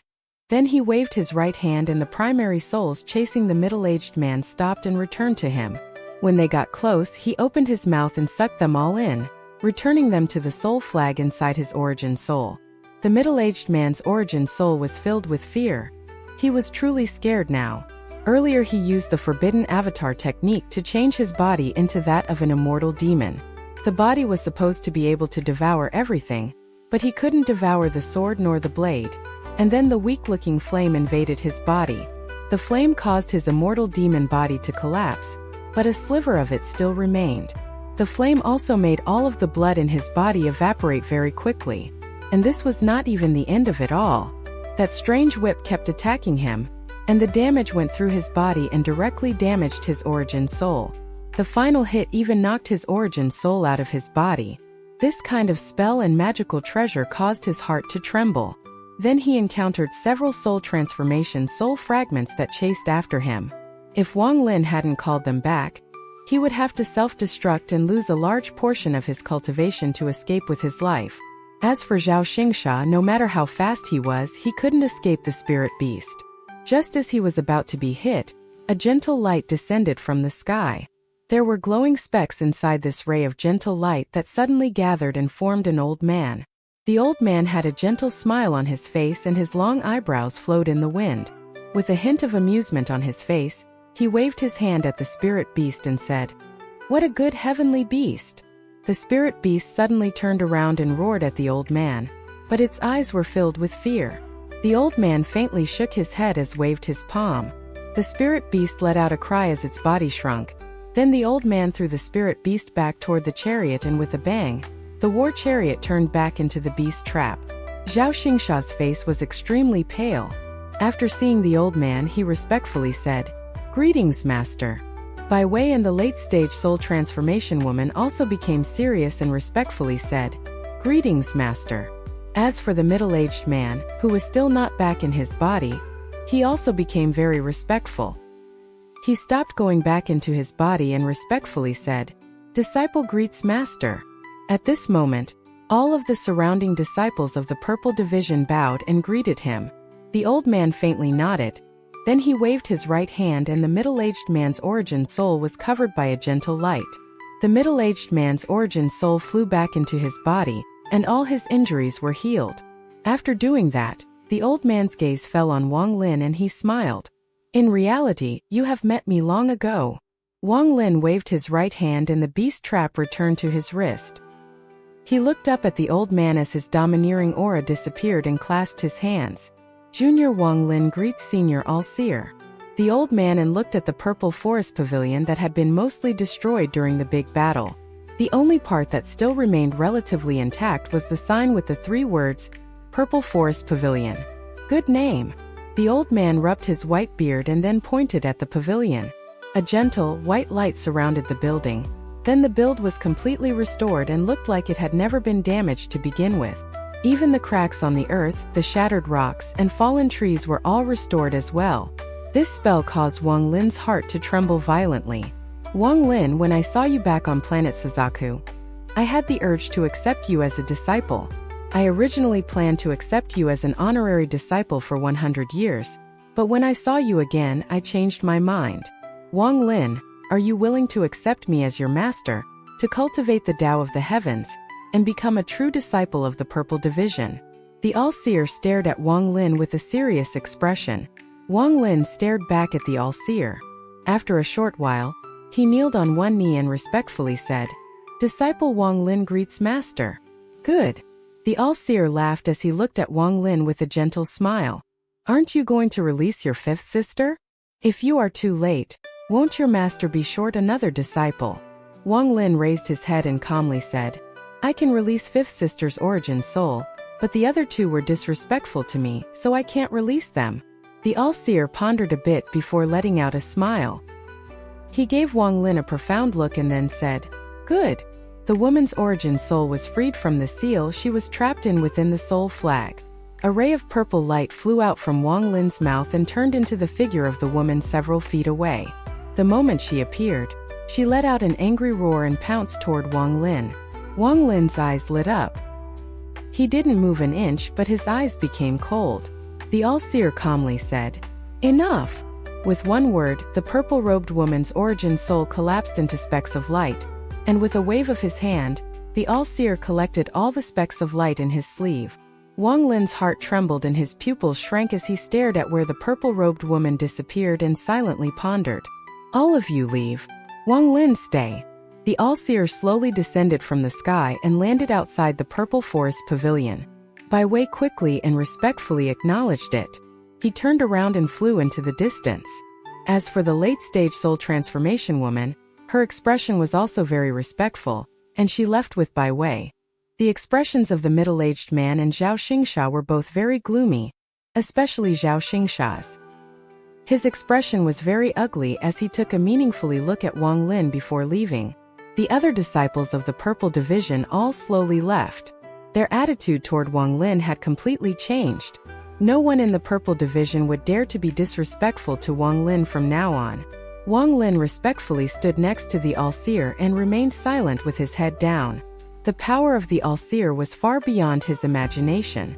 Then he waved his right hand and the primary souls chasing the middle-aged man stopped and returned to him. When they got close, he opened his mouth and sucked them all in, returning them to the soul flag inside his origin soul. The middle-aged man's origin soul was filled with fear. He was truly scared now. Earlier he used the forbidden avatar technique to change his body into that of an immortal demon. The body was supposed to be able to devour everything, but he couldn't devour the sword nor the blade. And then the weak-looking flame invaded his body. The flame caused his immortal demon body to collapse, but a sliver of it still remained. The flame also made all of the blood in his body evaporate very quickly. And this was not even the end of it all. That strange whip kept attacking him, and the damage went through his body and directly damaged his origin soul. The final hit even knocked his origin soul out of his body. This kind of spell and magical treasure caused his heart to tremble. Then he encountered several soul transformation soul fragments that chased after him. If Wang Lin hadn't called them back, He would have to self-destruct and lose a large portion of his cultivation to escape with his life. As for Zhao Xingsha, no matter how fast he was, he couldn't escape the spirit beast. Just as he was about to be hit, a gentle light descended from the sky. There were glowing specks inside this ray of gentle light that suddenly gathered and formed an old man. The old man had a gentle smile on his face and his long eyebrows flowed in the wind. With a hint of amusement on his face, he waved his hand at the spirit beast and said, "What a good heavenly beast!" The spirit beast suddenly turned around and roared at the old man, but its eyes were filled with fear. The old man faintly shook his head as waved his palm. The spirit beast let out a cry as its body shrunk. Then the old man threw the spirit beast back toward the chariot, and with a bang, the war chariot turned back into the beast trap. Zhao Xingsha's face was extremely pale. After seeing the old man, he respectfully said, "Greetings, master." Bai Wei and the late-stage soul transformation woman also became serious and respectfully said, "Greetings, master." As for the middle-aged man, who was still not back in his body, he also became very respectful. He stopped going back into his body and respectfully said, "Disciple greets master." At this moment, all of the surrounding disciples of the Purple Division bowed and greeted him. The old man faintly nodded. Then he waved his right hand and the middle-aged man's origin soul was covered by a gentle light. The middle-aged man's origin soul flew back into his body, and all his injuries were healed. After doing that, the old man's gaze fell on Wang Lin and he smiled. "In reality, you have met me long ago." Wang Lin waved his right hand and the beast trap returned to his wrist. He looked up at the old man as his domineering aura disappeared and clasped his hands. Junior Wang Lin greets Senior All-Seer. The old man and looked at the purple forest pavilion that had been mostly destroyed during the big battle. The only part that still remained relatively intact was the sign with the 3 words, Purple Forest Pavilion. Good name. The old man rubbed his white beard and then pointed at the pavilion. A gentle, white light surrounded the building. Then the build was completely restored and looked like it had never been damaged to begin with. Even the cracks on the earth, the shattered rocks, and fallen trees were all restored as well. This spell caused Wang Lin's heart to tremble violently. "Wang Lin, when I saw you back on planet Suzaku, I had the urge to accept you as a disciple. I originally planned to accept you as an honorary disciple for 100 years, but when I saw you again, I changed my mind. Wang Lin, are you willing to accept me as your master, to cultivate the Tao of the heavens, and become a true disciple of the Purple Division?" The All-Seer stared at Wang Lin with a serious expression. Wang Lin stared back at the All-Seer. After a short while, he kneeled on one knee and respectfully said, "Disciple Wang Lin greets master." "Good." The All-Seer laughed as he looked at Wang Lin with a gentle smile. "Aren't you going to release your 5th sister? If you are too late, won't your master be short another disciple?" Wang Lin raised his head and calmly said, "I can release 5th sister's origin soul, but the other 2 were disrespectful to me, so I can't release them." The All-Seer pondered a bit before letting out a smile. He gave Wang Lin a profound look and then said, "Good." The woman's origin soul was freed from the seal she was trapped in within the soul flag. A ray of purple light flew out from Wang Lin's mouth and turned into the figure of the woman several feet away. The moment she appeared, she let out an angry roar and pounced toward Wang Lin. Wang Lin's eyes lit up. He didn't move an inch, but his eyes became cold. The All-Seer calmly said, "Enough." With one word, the purple-robed woman's origin soul collapsed into specks of light, and with a wave of his hand, the All-Seer collected all the specks of light in his sleeve. Wang Lin's heart trembled and his pupils shrank as he stared at where the purple-robed woman disappeared and silently pondered. "All of you leave. Wang Lin, stay." The All-Seer slowly descended from the sky and landed outside the Purple Forest Pavilion. Bai Wei quickly and respectfully acknowledged it. He turned around and flew into the distance. As for the late-stage soul transformation woman, her expression was also very respectful, and she left with Bai Wei. The expressions of the middle-aged man and Zhao Xingsha were both very gloomy, especially Zhao Xingsha's. His expression was very ugly as he took a meaningfully look at Wang Lin before leaving. The other disciples of the Purple Division all slowly left. Their attitude toward Wang Lin had completely changed. No one in the Purple Division would dare to be disrespectful to Wang Lin from now on. Wang Lin respectfully stood next to the All-Seer and remained silent with his head down. The power of the All-Seer was far beyond his imagination.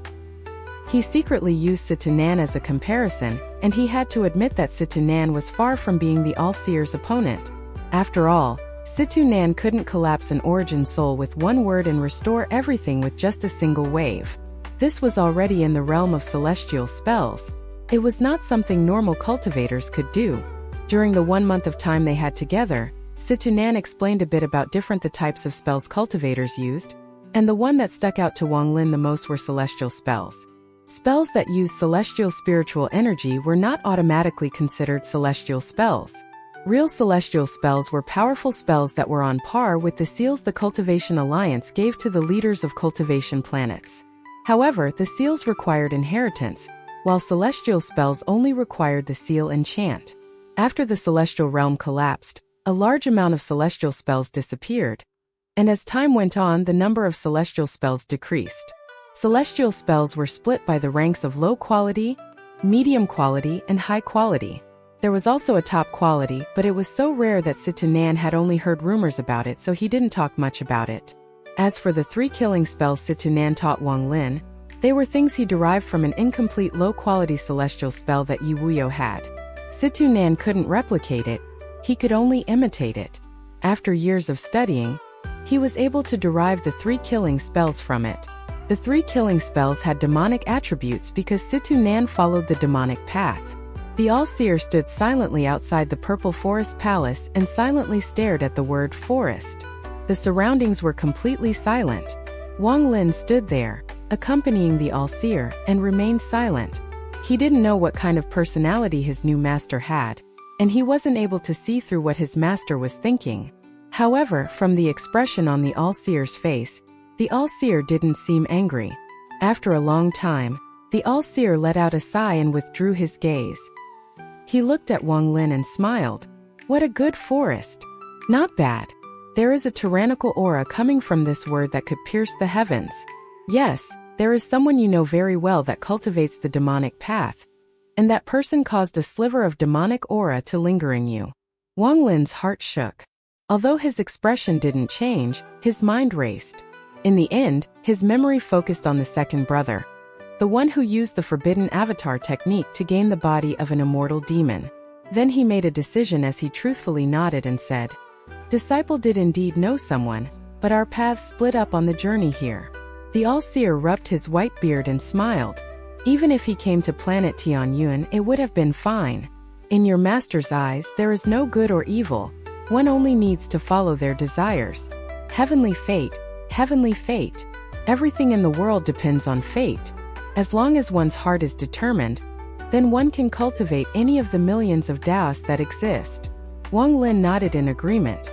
He secretly used Situnan as a comparison, and he had to admit that Situnan was far from being the All-Seer's opponent. After all, Situnan couldn't collapse an origin soul with one word and restore everything with just a single wave. This was already in the realm of celestial spells. It was not something normal cultivators could do. During the 1 month of time they had together, Situnan explained a bit about the types of spells cultivators used, and the one that stuck out to Wang Lin the most were celestial spells. Spells that used celestial spiritual energy were not automatically considered celestial spells. Real celestial spells were powerful spells that were on par with the seals the Cultivation Alliance gave to the leaders of cultivation planets. However, the seals required inheritance, while celestial spells only required the seal enchant. After the celestial realm collapsed, a large amount of celestial spells disappeared, and as time went on, the number of celestial spells decreased. Celestial spells were split by the ranks of low quality, medium quality, and high quality. There was also a top quality, but it was so rare that Situnan had only heard rumors about it, so he didn't talk much about it. As for the 3 killing spells Situnan taught Wang Lin, they were things he derived from an incomplete low-quality celestial spell that Yi Wuyo had. Situnan couldn't replicate it, he could only imitate it. After years of studying, he was able to derive the 3 killing spells from it. The 3 killing spells had demonic attributes because Situnan followed the demonic path. The All-Seer stood silently outside the Purple Forest Palace and silently stared at the word forest. The surroundings were completely silent. Wang Lin stood there, accompanying the All-Seer, and remained silent. He didn't know what kind of personality his new master had, and he wasn't able to see through what his master was thinking. However, from the expression on the All-Seer's face, the All-Seer didn't seem angry. After a long time, the All-Seer let out a sigh and withdrew his gaze. He looked at Wang Lin and smiled. What a good forest. Not bad. There is a tyrannical aura coming from this word that could pierce the heavens. Yes, there is someone you know very well that cultivates the demonic path, and that person caused a sliver of demonic aura to linger in you. Wang Lin's heart shook. Although his expression didn't change, his mind raced. In the end, his memory focused on the second brother, the one who used the forbidden avatar technique to gain the body of an immortal demon. Then he made a decision as he truthfully nodded and said, "Disciple did indeed know someone, but our paths split up on the journey here." The All-Seer rubbed his white beard and smiled. Even if he came to planet Tianyuan, it would have been fine. In your master's eyes, there is no good or evil. One only needs to follow their desires. Heavenly fate, heavenly fate. Everything in the world depends on fate. As long as one's heart is determined, then one can cultivate any of the millions of Taoists that exist. Wang Lin nodded in agreement.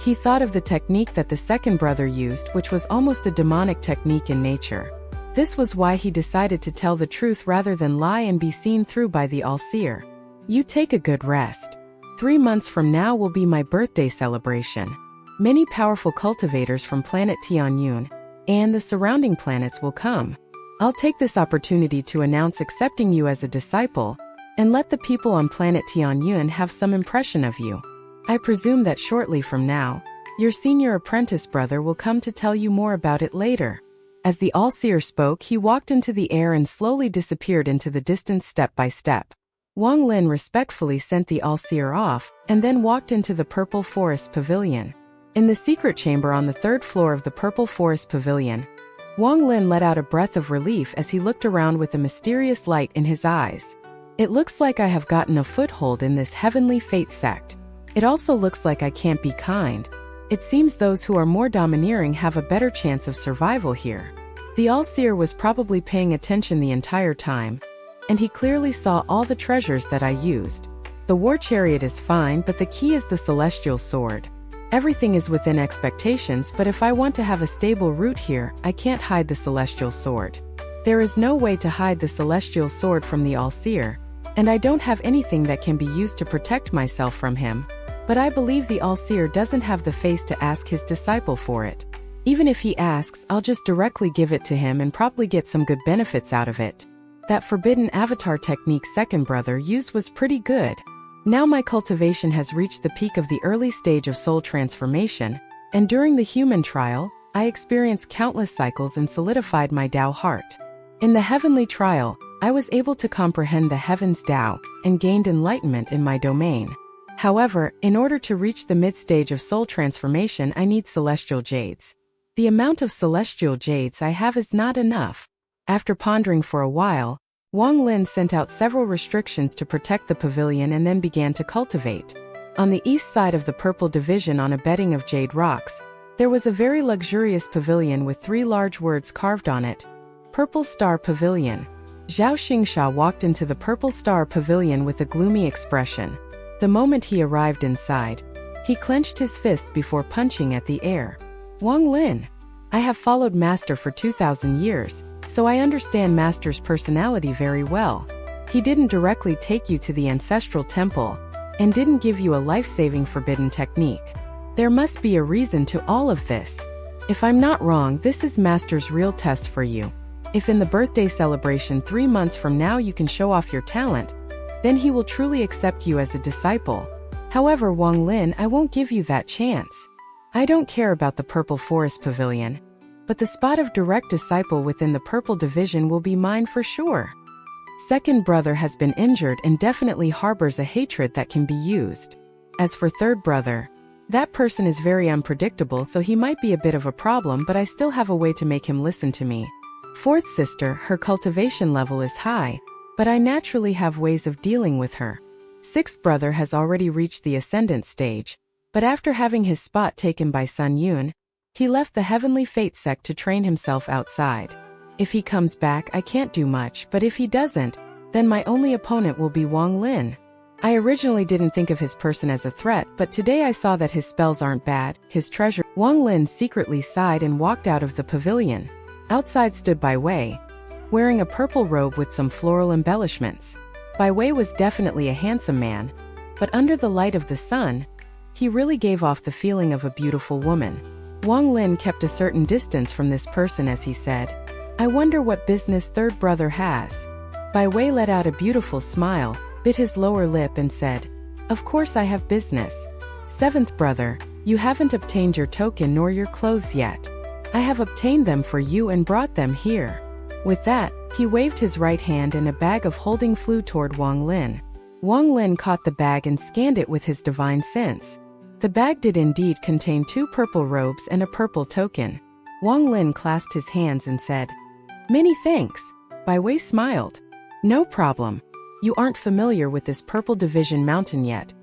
He thought of the technique that the second brother used, which was almost a demonic technique in nature. This was why he decided to tell the truth rather than lie and be seen through by the All-Seer. You take a good rest. 3 months from now will be my birthday celebration. Many powerful cultivators from planet Tianyuan and the surrounding planets will come. I'll take this opportunity to announce accepting you as a disciple, and let the people on planet Tianyuan have some impression of you. I presume that shortly from now, your senior apprentice brother will come to tell you more about it later. As the All-Seer spoke, he walked into the air and slowly disappeared into the distance step by step. Wang Lin respectfully sent the All-Seer off, and then walked into the Purple Forest Pavilion. In the secret chamber on the 3rd floor of the Purple Forest Pavilion, Wang Lin let out a breath of relief as he looked around with a mysterious light in his eyes. It looks like I have gotten a foothold in this heavenly fate sect. It also looks like I can't be kind. It seems those who are more domineering have a better chance of survival here. The All-Seer was probably paying attention the entire time, and he clearly saw all the treasures that I used. The war chariot is fine, but the key is the celestial sword. Everything is within expectations, but if I want to have a stable root here, I can't hide the celestial sword. There is no way to hide the celestial sword from the All-Seer, and I don't have anything that can be used to protect myself from him. But I believe the All-Seer doesn't have the face to ask his disciple for it. Even if he asks, I'll just directly give it to him and probably get some good benefits out of it. That forbidden avatar technique second brother used was pretty good. Now my cultivation has reached the peak of the early stage of soul transformation, and during the human trial, I experienced countless cycles and solidified my Tao heart. In the heavenly trial, I was able to comprehend the heavens Tao and gained enlightenment in my domain. However, in order to reach the mid-stage of soul transformation, I need celestial jades. The amount of celestial jades I have is not enough. After pondering for a while, Wang Lin sent out several restrictions to protect the pavilion and then began to cultivate. On the east side of the purple division, on a bedding of jade rocks, there was a very luxurious pavilion with 3 large words carved on it: Purple Star Pavilion. Zhao Xingsha walked into the Purple Star Pavilion with a gloomy expression. The moment he arrived inside, he clenched his fist before punching at the air. Wang Lin, I have followed Master for 2,000 years, so I understand Master's personality very well. He didn't directly take you to the ancestral temple, and didn't give you a life-saving forbidden technique. There must be a reason to all of this. If I'm not wrong, this is Master's real test for you. If in the birthday celebration 3 months from now you can show off your talent, then he will truly accept you as a disciple. However, Wang Lin, I won't give you that chance. I don't care about the Purple Forest Pavilion, but the spot of direct disciple within the Purple Division will be mine for sure. Second brother has been injured and definitely harbors a hatred that can be used. As for third brother, that person is very unpredictable, so he might be a bit of a problem, but I still have a way to make him listen to me. Fourth sister, her cultivation level is high, but I naturally have ways of dealing with her. Sixth brother has already reached the ascendant stage, but after having his spot taken by Sun Yun, he left the Heavenly Fate sect to train himself outside. If he comes back, I can't do much, but if he doesn't, then my only opponent will be Wang Lin. I originally didn't think of his person as a threat, but today I saw that his spells aren't bad, his treasure. Wang Lin secretly sighed and walked out of the pavilion. Outside stood Bai Wei, wearing a purple robe with some floral embellishments. Bai Wei was definitely a handsome man, but under the light of the sun, he really gave off the feeling of a beautiful woman. Wang Lin kept a certain distance from this person as he said, I wonder what business third brother has. Bai Wei let out a beautiful smile, bit his lower lip and said, Of course I have business. Seventh brother, you haven't obtained your token nor your clothes yet. I have obtained them for you and brought them here. With that, he waved his right hand and a bag of holding flew toward Wang Lin. Wang Lin caught the bag and scanned it with his divine sense. The bag did indeed contain 2 purple robes and a purple token. Wang Lin clasped his hands and said, Many thanks. Bai Wei smiled. No problem. You aren't familiar with this Purple Division mountain yet.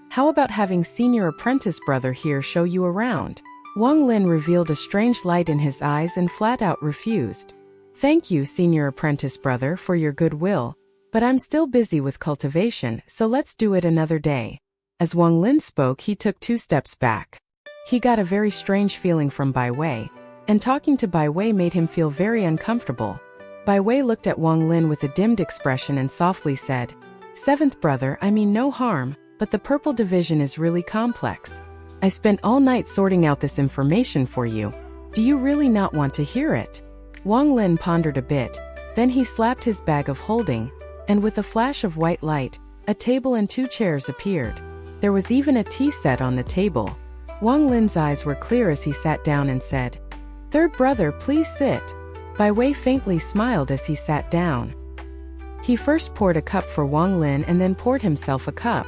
How about having senior apprentice brother here show you around? Wang Lin revealed a strange light in his eyes and flat out refused. Thank you, senior apprentice brother, for your goodwill, but I'm still busy with cultivation, so let's do it another day. As Wang Lin spoke, he took 2 steps back. He got a very strange feeling from Bai Wei, and talking to Bai Wei made him feel very uncomfortable. Bai Wei looked at Wang Lin with a dimmed expression and softly said, Seventh brother, I mean no harm, but the Purple Division is really complex. I spent all night sorting out this information for you. Do you really not want to hear it? Wang Lin pondered a bit, then he slapped his bag of holding, and with a flash of white light, a table and 2 chairs appeared. There was even a tea set on the table. Wang Lin's eyes were clear as he sat down and said, Third brother, please sit. Bai Wei faintly smiled as he sat down. He first poured a cup for Wang Lin and then poured himself a cup.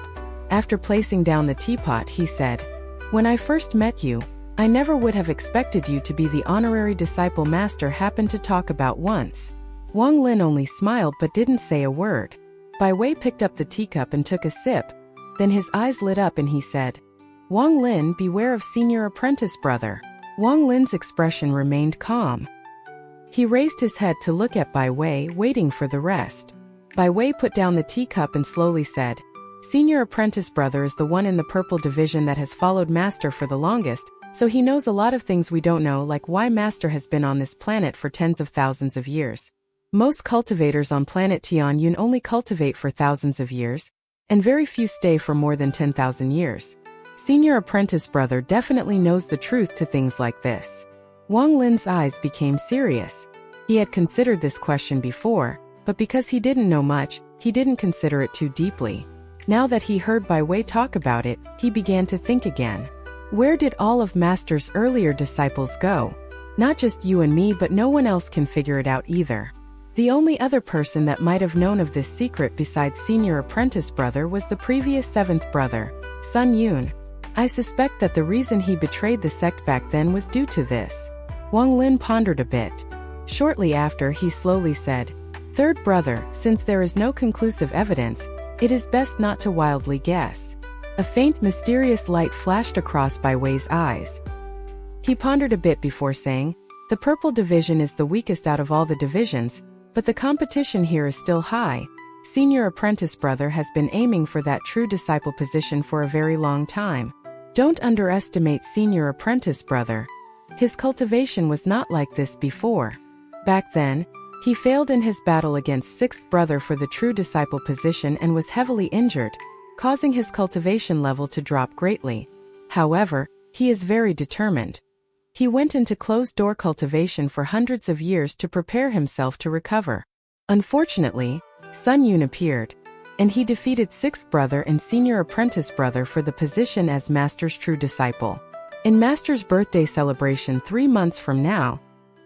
After placing down the teapot, he said, When I first met you, I never would have expected you to be the honorary disciple Master happened to talk about once. Wang Lin only smiled but didn't say a word. Bai Wei picked up the teacup and took a sip. Then his eyes lit up and he said, Wang Lin, beware of senior apprentice brother. Wang Lin's expression remained calm. He raised his head to look at Bai Wei, waiting for the rest. Bai Wei put down the teacup and slowly said, Senior apprentice brother is the one in the Purple Division that has followed Master for the longest, so he knows a lot of things we don't know, like why Master has been on this planet for tens of thousands of years. Most cultivators on planet Tianyun only cultivate for thousands of years, and very few stay for more than 10,000 years. Senior apprentice brother definitely knows the truth to things like this. Wang Lin's eyes became serious. He had considered this question before, but because he didn't know much, he didn't consider it too deeply. Now that he heard Bai Wei talk about it, he began to think again. Where did all of Master's earlier disciples go? Not just you and me, but no one else can figure it out either. The only other person that might have known of this secret besides senior apprentice brother was the previous 7th brother, Sun Yun. I suspect that the reason he betrayed the sect back then was due to this. Wang Lin pondered a bit. Shortly after, he slowly said, "Third brother, since there is no conclusive evidence, it is best not to wildly guess." A faint, mysterious light flashed across Bai Wei's eyes. He pondered a bit before saying, "The purple division is the weakest out of all the divisions, but the competition here is still high. Senior apprentice brother has been aiming for that true disciple position for a very long time. Don't underestimate senior apprentice brother. His cultivation was not like this before. Back then, he failed in his battle against 6th brother for the true disciple position and was heavily injured, causing his cultivation level to drop greatly. However, he is very determined. He went into closed-door cultivation for hundreds of years to prepare himself to recover. Unfortunately, Sun Yun appeared, and he defeated 6th brother and senior apprentice brother for the position as Master's true disciple. In Master's birthday celebration 3 months from now,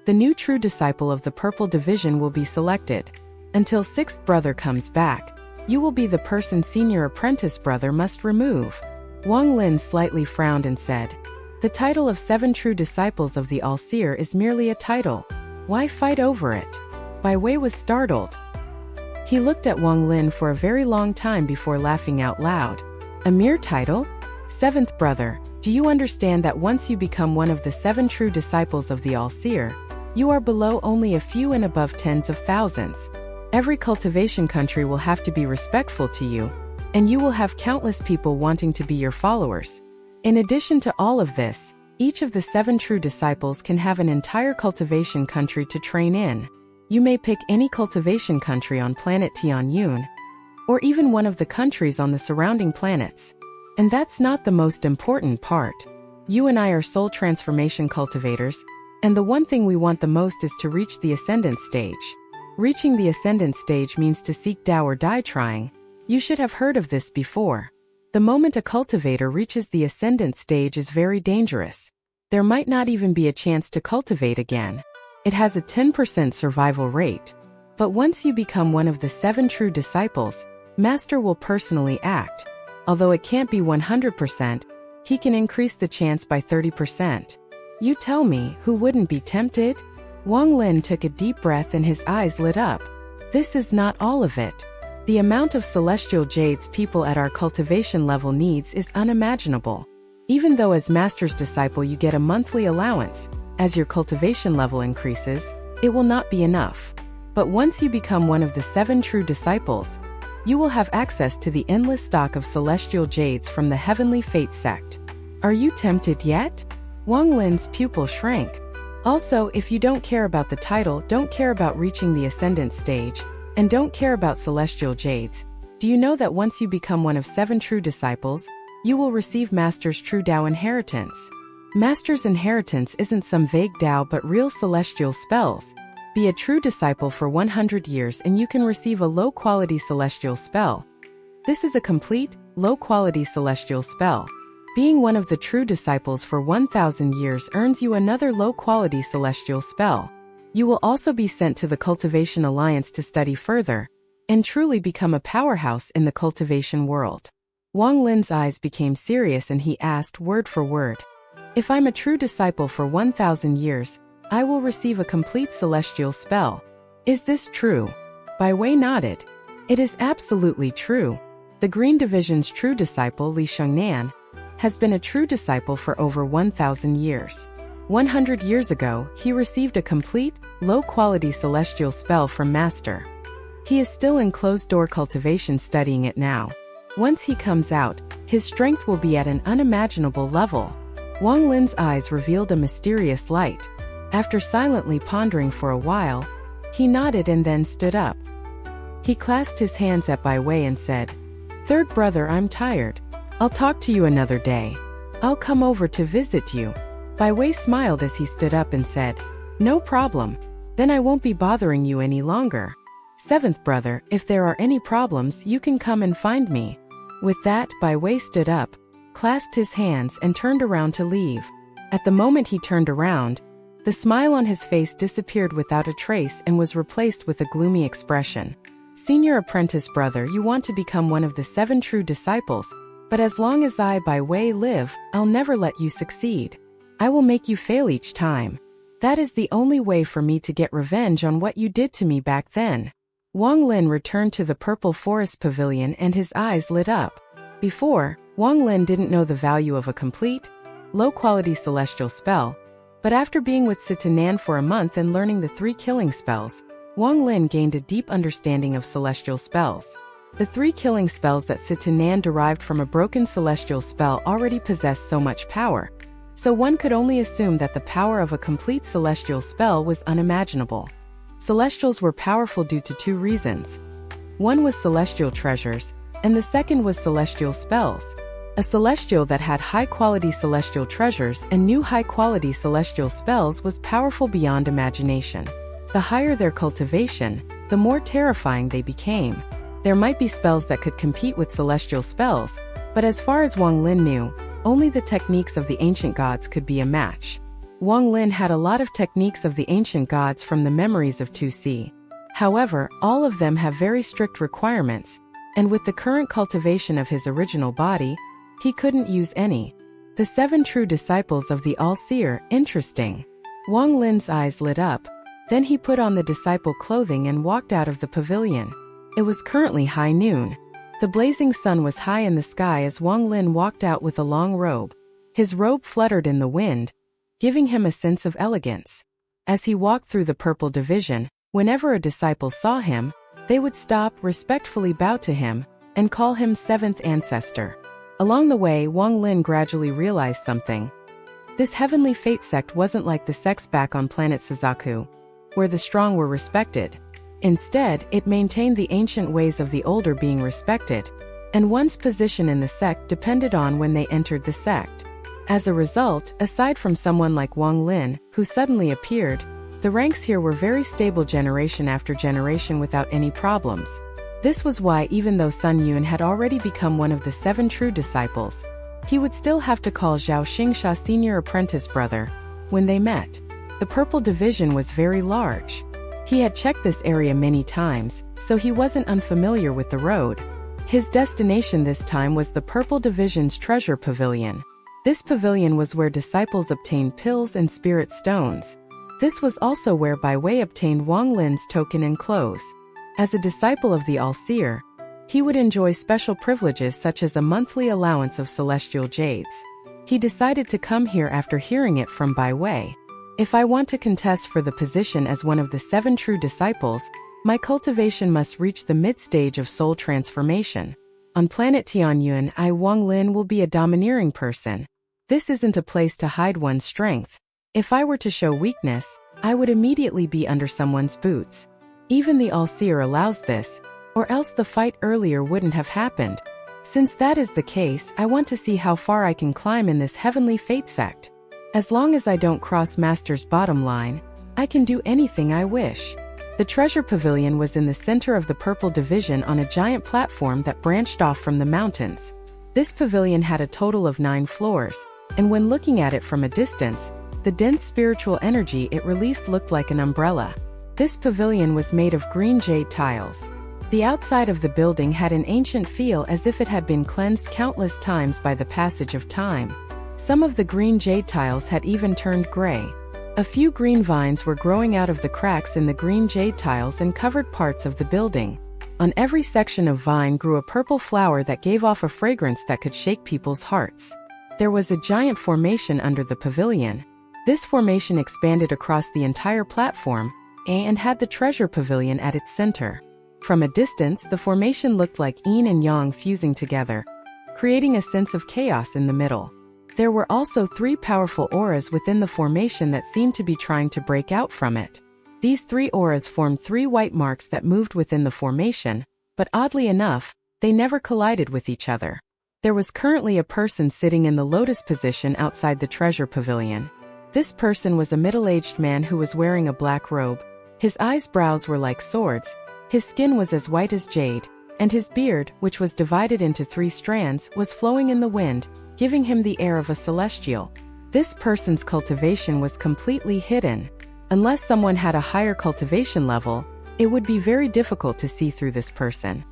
the new true disciple of the purple division will be selected. Until 6th brother comes back, you will be the person senior apprentice brother must remove." Wang Lin slightly frowned and said, "The title of 7 true disciples of the All-Seer is merely a title. Why fight over it?" Bai Wei was startled. He looked at Wang Lin for a very long time before laughing out loud. "A mere title? 7th brother, do you understand that once you become one of the 7 true disciples of the All-Seer, you are below only a few and above tens of thousands? Every cultivation country will have to be respectful to you, and you will have countless people wanting to be your followers. In addition to all of this, each of the 7 true disciples can have an entire cultivation country to train in. You may pick any cultivation country on planet Tianyun, or even one of the countries on the surrounding planets. And that's not the most important part. You and I are soul transformation cultivators, and the one thing we want the most is to reach the ascendant stage. Reaching the ascendant stage means to seek Tao or die trying. You should have heard of this before. The moment a cultivator reaches the ascendant stage is very dangerous. There might not even be a chance to cultivate again. It has a 10% survival rate. But once you become one of the 7 true disciples, Master will personally act. Although it can't be 100%, he can increase the chance by 30%. You tell me, who wouldn't be tempted?" Wang Lin took a deep breath and his eyes lit up. "This is not all of it. The amount of celestial jades people at our cultivation level needs is unimaginable. Even though as Master's disciple you get a monthly allowance, as your cultivation level increases, it will not be enough. But once you become one of the 7 true disciples, you will have access to the endless stock of celestial jades from the Heavenly Fate sect. Are you tempted yet?" Wang Lin's pupil shrank. "Also, if you don't care about the title, don't care about reaching the ascendant stage, and don't care about celestial jades, do you know that once you become one of 7 true disciples, you will receive Master's true Tao inheritance? Master's inheritance isn't some vague Tao but real celestial spells. Be a true disciple for 100 years and you can receive a low-quality celestial spell. This is a complete, low-quality celestial spell. Being one of the true disciples for 1,000 years earns you another low-quality celestial spell. You will also be sent to the Cultivation Alliance to study further, and truly become a powerhouse in the cultivation world." Wang Lin's eyes became serious and he asked word for word, "If I'm a true disciple for 1,000 years, I will receive a complete celestial spell. Is this true?" Bai Wei nodded. "It is absolutely true. The Green Division's true disciple Li Shengnan has been a true disciple for over 1,000 years. 100 years ago, he received a complete, low-quality celestial spell from Master. He is still in closed-door cultivation studying it now. Once he comes out, his strength will be at an unimaginable level." Wang Lin's eyes revealed a mysterious light. After silently pondering for a while, he nodded and then stood up. He clasped his hands at Bai Wei and said, "Third brother, I'm tired. I'll talk to you another day. I'll come over to visit you." Bai Wei smiled as he stood up and said, "No problem. Then I won't be bothering you any longer. 7th brother, if there are any problems, you can come and find me." With that, Bai Wei stood up, clasped his hands and turned around to leave. At the moment he turned around, the smile on his face disappeared without a trace and was replaced with a gloomy expression. Senior apprentice brother, you want to become one of the 7 true disciples, but as long as I, Bai Wei, live, I'll never let you succeed. I will make you fail each time. That is the only way for me to get revenge on what you did to me back then. Wang Lin returned to the Purple Forest Pavilion and his eyes lit up. Before, Wang Lin didn't know the value of a complete, low-quality celestial spell, but after being with Sitanan for a month and learning the 3 killing spells, Wang Lin gained a deep understanding of celestial spells. The 3 killing spells that Sitanan derived from a broken celestial spell already possessed so much power, so one could only assume that the power of a complete celestial spell was unimaginable. Celestials were powerful due to 2 reasons. One was celestial treasures, and the second was celestial spells. A celestial that had high-quality celestial treasures and knew high-quality celestial spells was powerful beyond imagination. The higher their cultivation, the more terrifying they became. There might be spells that could compete with celestial spells, but as far as Wang Lin knew, only the techniques of the ancient gods could be a match. Wang Lin had a lot of techniques of the ancient gods from the memories of 2C. However, all of them have very strict requirements, and with the current cultivation of his original body, he couldn't use any. The 7 true disciples of the All-Seer, interesting. Wang Lin's eyes lit up, then he put on the disciple clothing and walked out of the pavilion. It was currently high noon. The blazing sun was high in the sky as Wang Lin walked out with a long robe. His robe fluttered in the wind, giving him a sense of elegance. As he walked through the purple division, whenever a disciple saw him, they would stop, respectfully bow to him, and call him 7th ancestor. Along the way, Wang Lin gradually realized something. This heavenly fate sect wasn't like the sects back on planet Suzaku, where the strong were respected. Instead, it maintained the ancient ways of the older being respected, and one's position in the sect depended on when they entered the sect. As a result, aside from someone like Wang Lin, who suddenly appeared, the ranks here were very stable generation after generation without any problems. This was why even though Sun Yun had already become one of the 7 true disciples, he would still have to call Zhao Xingsha senior apprentice brother. When they met, the purple division was very large. He had checked this area many times, so he wasn't unfamiliar with the road. His destination this time was the Purple Division's treasure pavilion. This pavilion was where disciples obtained pills and spirit stones. This was also where Bai Wei obtained Wang Lin's token and clothes. As a disciple of the All-Seer, he would enjoy special privileges such as a monthly allowance of celestial jades. He decided to come here after hearing it from Bai Wei. If I want to contest for the position as one of the 7 true disciples, my cultivation must reach the mid-stage of soul transformation. On planet Tianyuan, Wang Lin will be a domineering person. This isn't a place to hide one's strength. If I were to show weakness, I would immediately be under someone's boots. Even the All-Seer allows this, or else the fight earlier wouldn't have happened. Since that is the case, I want to see how far I can climb in this heavenly fate sect. As long as I don't cross Master's bottom line, I can do anything I wish. The treasure pavilion was in the center of the purple division on a giant platform that branched off from the mountains. This pavilion had a total of 9 floors, and when looking at it from a distance, the dense spiritual energy it released looked like an umbrella. This pavilion was made of green jade tiles. The outside of the building had an ancient feel as if it had been cleansed countless times by the passage of time. Some of the green jade tiles had even turned gray. A few green vines were growing out of the cracks in the green jade tiles and covered parts of the building. On every section of vine grew a purple flower that gave off a fragrance that could shake people's hearts. There was a giant formation under the pavilion. This formation expanded across the entire platform and had the treasure pavilion at its center. From a distance, the formation looked like yin and yang fusing together, creating a sense of chaos in the middle. There were also 3 powerful auras within the formation that seemed to be trying to break out from it. These 3 auras formed 3 white marks that moved within the formation, but oddly enough, they never collided with each other. There was currently a person sitting in the lotus position outside the treasure pavilion. This person was a middle-aged man who was wearing a black robe. His eyebrows were like swords, his skin was as white as jade, and his beard, which was divided into 3 strands, was flowing in the wind, giving him the air of a celestial. This person's cultivation was completely hidden. Unless someone had a higher cultivation level, it would be very difficult to see through this person.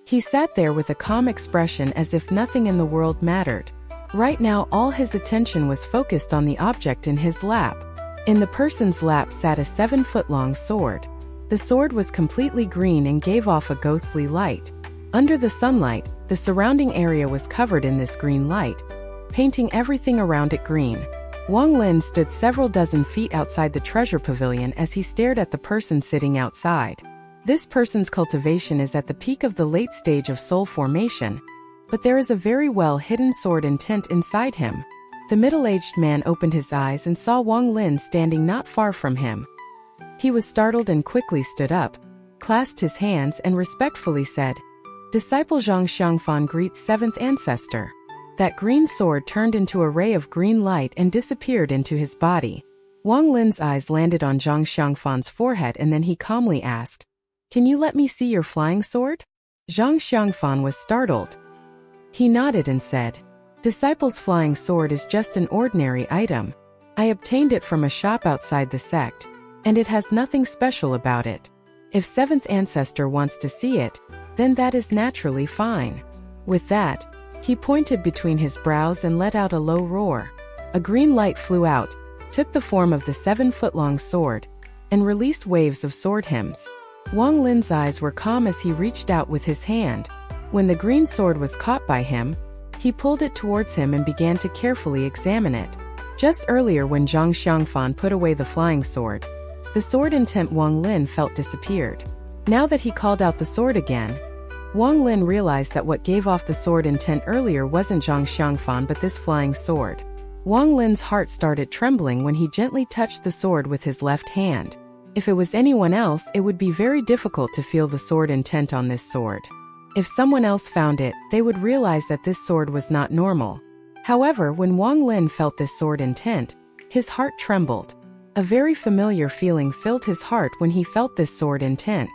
He sat there with a calm expression as if nothing in the world mattered. Right now all his attention was focused on the object in his lap. In the person's lap sat a 7-foot-long sword. The sword was completely green and gave off a ghostly light. Under the sunlight, the surrounding area was covered in this green light, painting everything around it green. Wang Lin stood several dozen feet outside the treasure pavilion as he stared at the person sitting outside. This person's cultivation is at the peak of the late stage of soul formation, but there is a very well-hidden sword intent inside him. The middle-aged man opened his eyes and saw Wang Lin standing not far from him. He was startled and quickly stood up, clasped his hands and respectfully said, "Disciple Zhang Xiangfan greets 7th ancestor." That green sword turned into a ray of green light and disappeared into his body. Wang Lin's eyes landed on Zhang Xiangfan's forehead and then he calmly asked, "Can you let me see your flying sword?" Zhang Xiangfan was startled. He nodded and said, "Disciple's flying sword is just an ordinary item. I obtained it from a shop outside the sect, and it has nothing special about it. If 7th ancestor wants to see it, then that is naturally fine." With that, he pointed between his brows and let out a low roar. A green light flew out, took the form of the 7-foot-long sword, and released waves of sword hymns. Wang Lin's eyes were calm as he reached out with his hand. When the green sword was caught by him, he pulled it towards him and began to carefully examine it. Just earlier when Zhang Xiangfan put away the flying sword, the sword intent Wang Lin felt disappeared. Now that he called out the sword again, Wang Lin realized that what gave off the sword intent earlier wasn't Zhang Xiangfan but this flying sword. Wang Lin's heart started trembling when he gently touched the sword with his left hand. If it was anyone else, it would be very difficult to feel the sword intent on this sword. If someone else found it, they would realize that this sword was not normal. However, when Wang Lin felt this sword intent, his heart trembled. A very familiar feeling filled his heart when he felt this sword intent.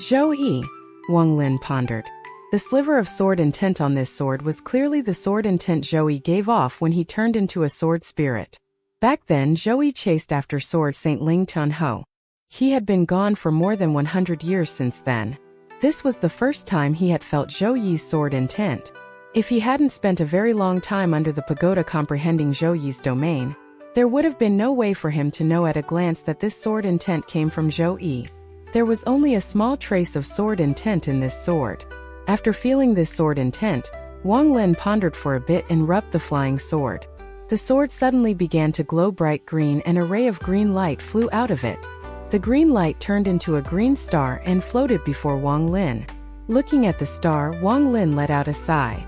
"Zhou Yi," Wang Lin pondered. The sliver of sword intent on this sword was clearly the sword intent Zhou Yi gave off when he turned into a sword spirit. Back then, Zhou Yi chased after sword Saint Ling Tunho. He had been gone for more than 100 years since then. This was the first time he had felt Zhou Yi's sword intent. If he hadn't spent a very long time under the pagoda comprehending Zhou Yi's domain, there would have been no way for him to know at a glance that this sword intent came from Zhou Yi. There was only a small trace of sword intent in this sword. After feeling this sword intent, Wang Lin pondered for a bit and rubbed the flying sword. The sword suddenly began to glow bright green and a ray of green light flew out of it. The green light turned into a green star and floated before Wang Lin. Looking at the star, Wang Lin let out a sigh.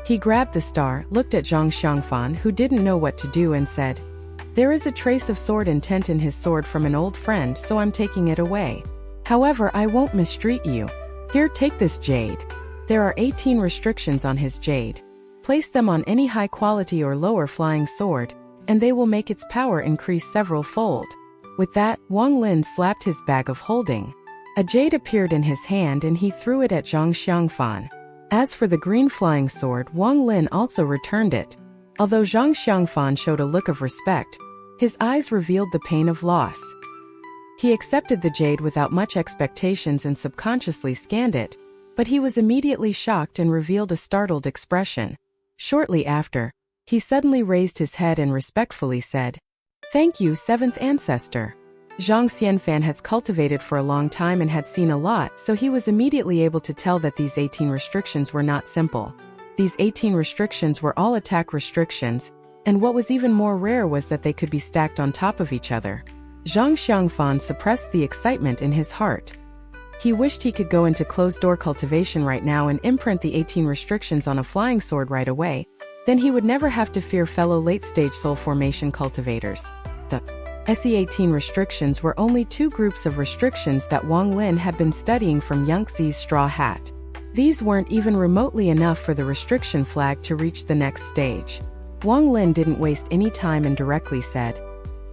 He grabbed the star, looked at Zhang Xiangfan who didn't know what to do and said, "There is a trace of sword intent in his sword from an old friend, so I'm taking it away. However, I won't mistreat you. Here, take this jade. There are 18 restrictions on his jade. Place them on any high quality or lower flying sword, and they will make its power increase several fold." With that, Wang Lin slapped his bag of holding. A jade appeared in his hand and he threw it at Zhang Xiangfan. As for the green flying sword, Wang Lin also returned it. Although Zhang Xiangfan showed a look of respect, his eyes revealed the pain of loss. He accepted the jade without much expectations and subconsciously scanned it, but he was immediately shocked and revealed a startled expression. Shortly after, he suddenly raised his head and respectfully said, "Thank you, 7th ancestor." Zhang Xianfan has cultivated for a long time and had seen a lot, so he was immediately able to tell that these 18 restrictions were not simple. These 18 restrictions were all attack restrictions, and what was even more rare was that they could be stacked on top of each other. Zhang Xiangfan suppressed the excitement in his heart. He wished he could go into closed-door cultivation right now and imprint the 18 restrictions on a flying sword right away. Then he would never have to fear fellow late-stage soul formation cultivators. The SE18 restrictions were only 2 groups of restrictions that Wang Lin had been studying from Yangxi's straw hat. These weren't even remotely enough for the restriction flag to reach the next stage. Wang Lin didn't waste any time and directly said,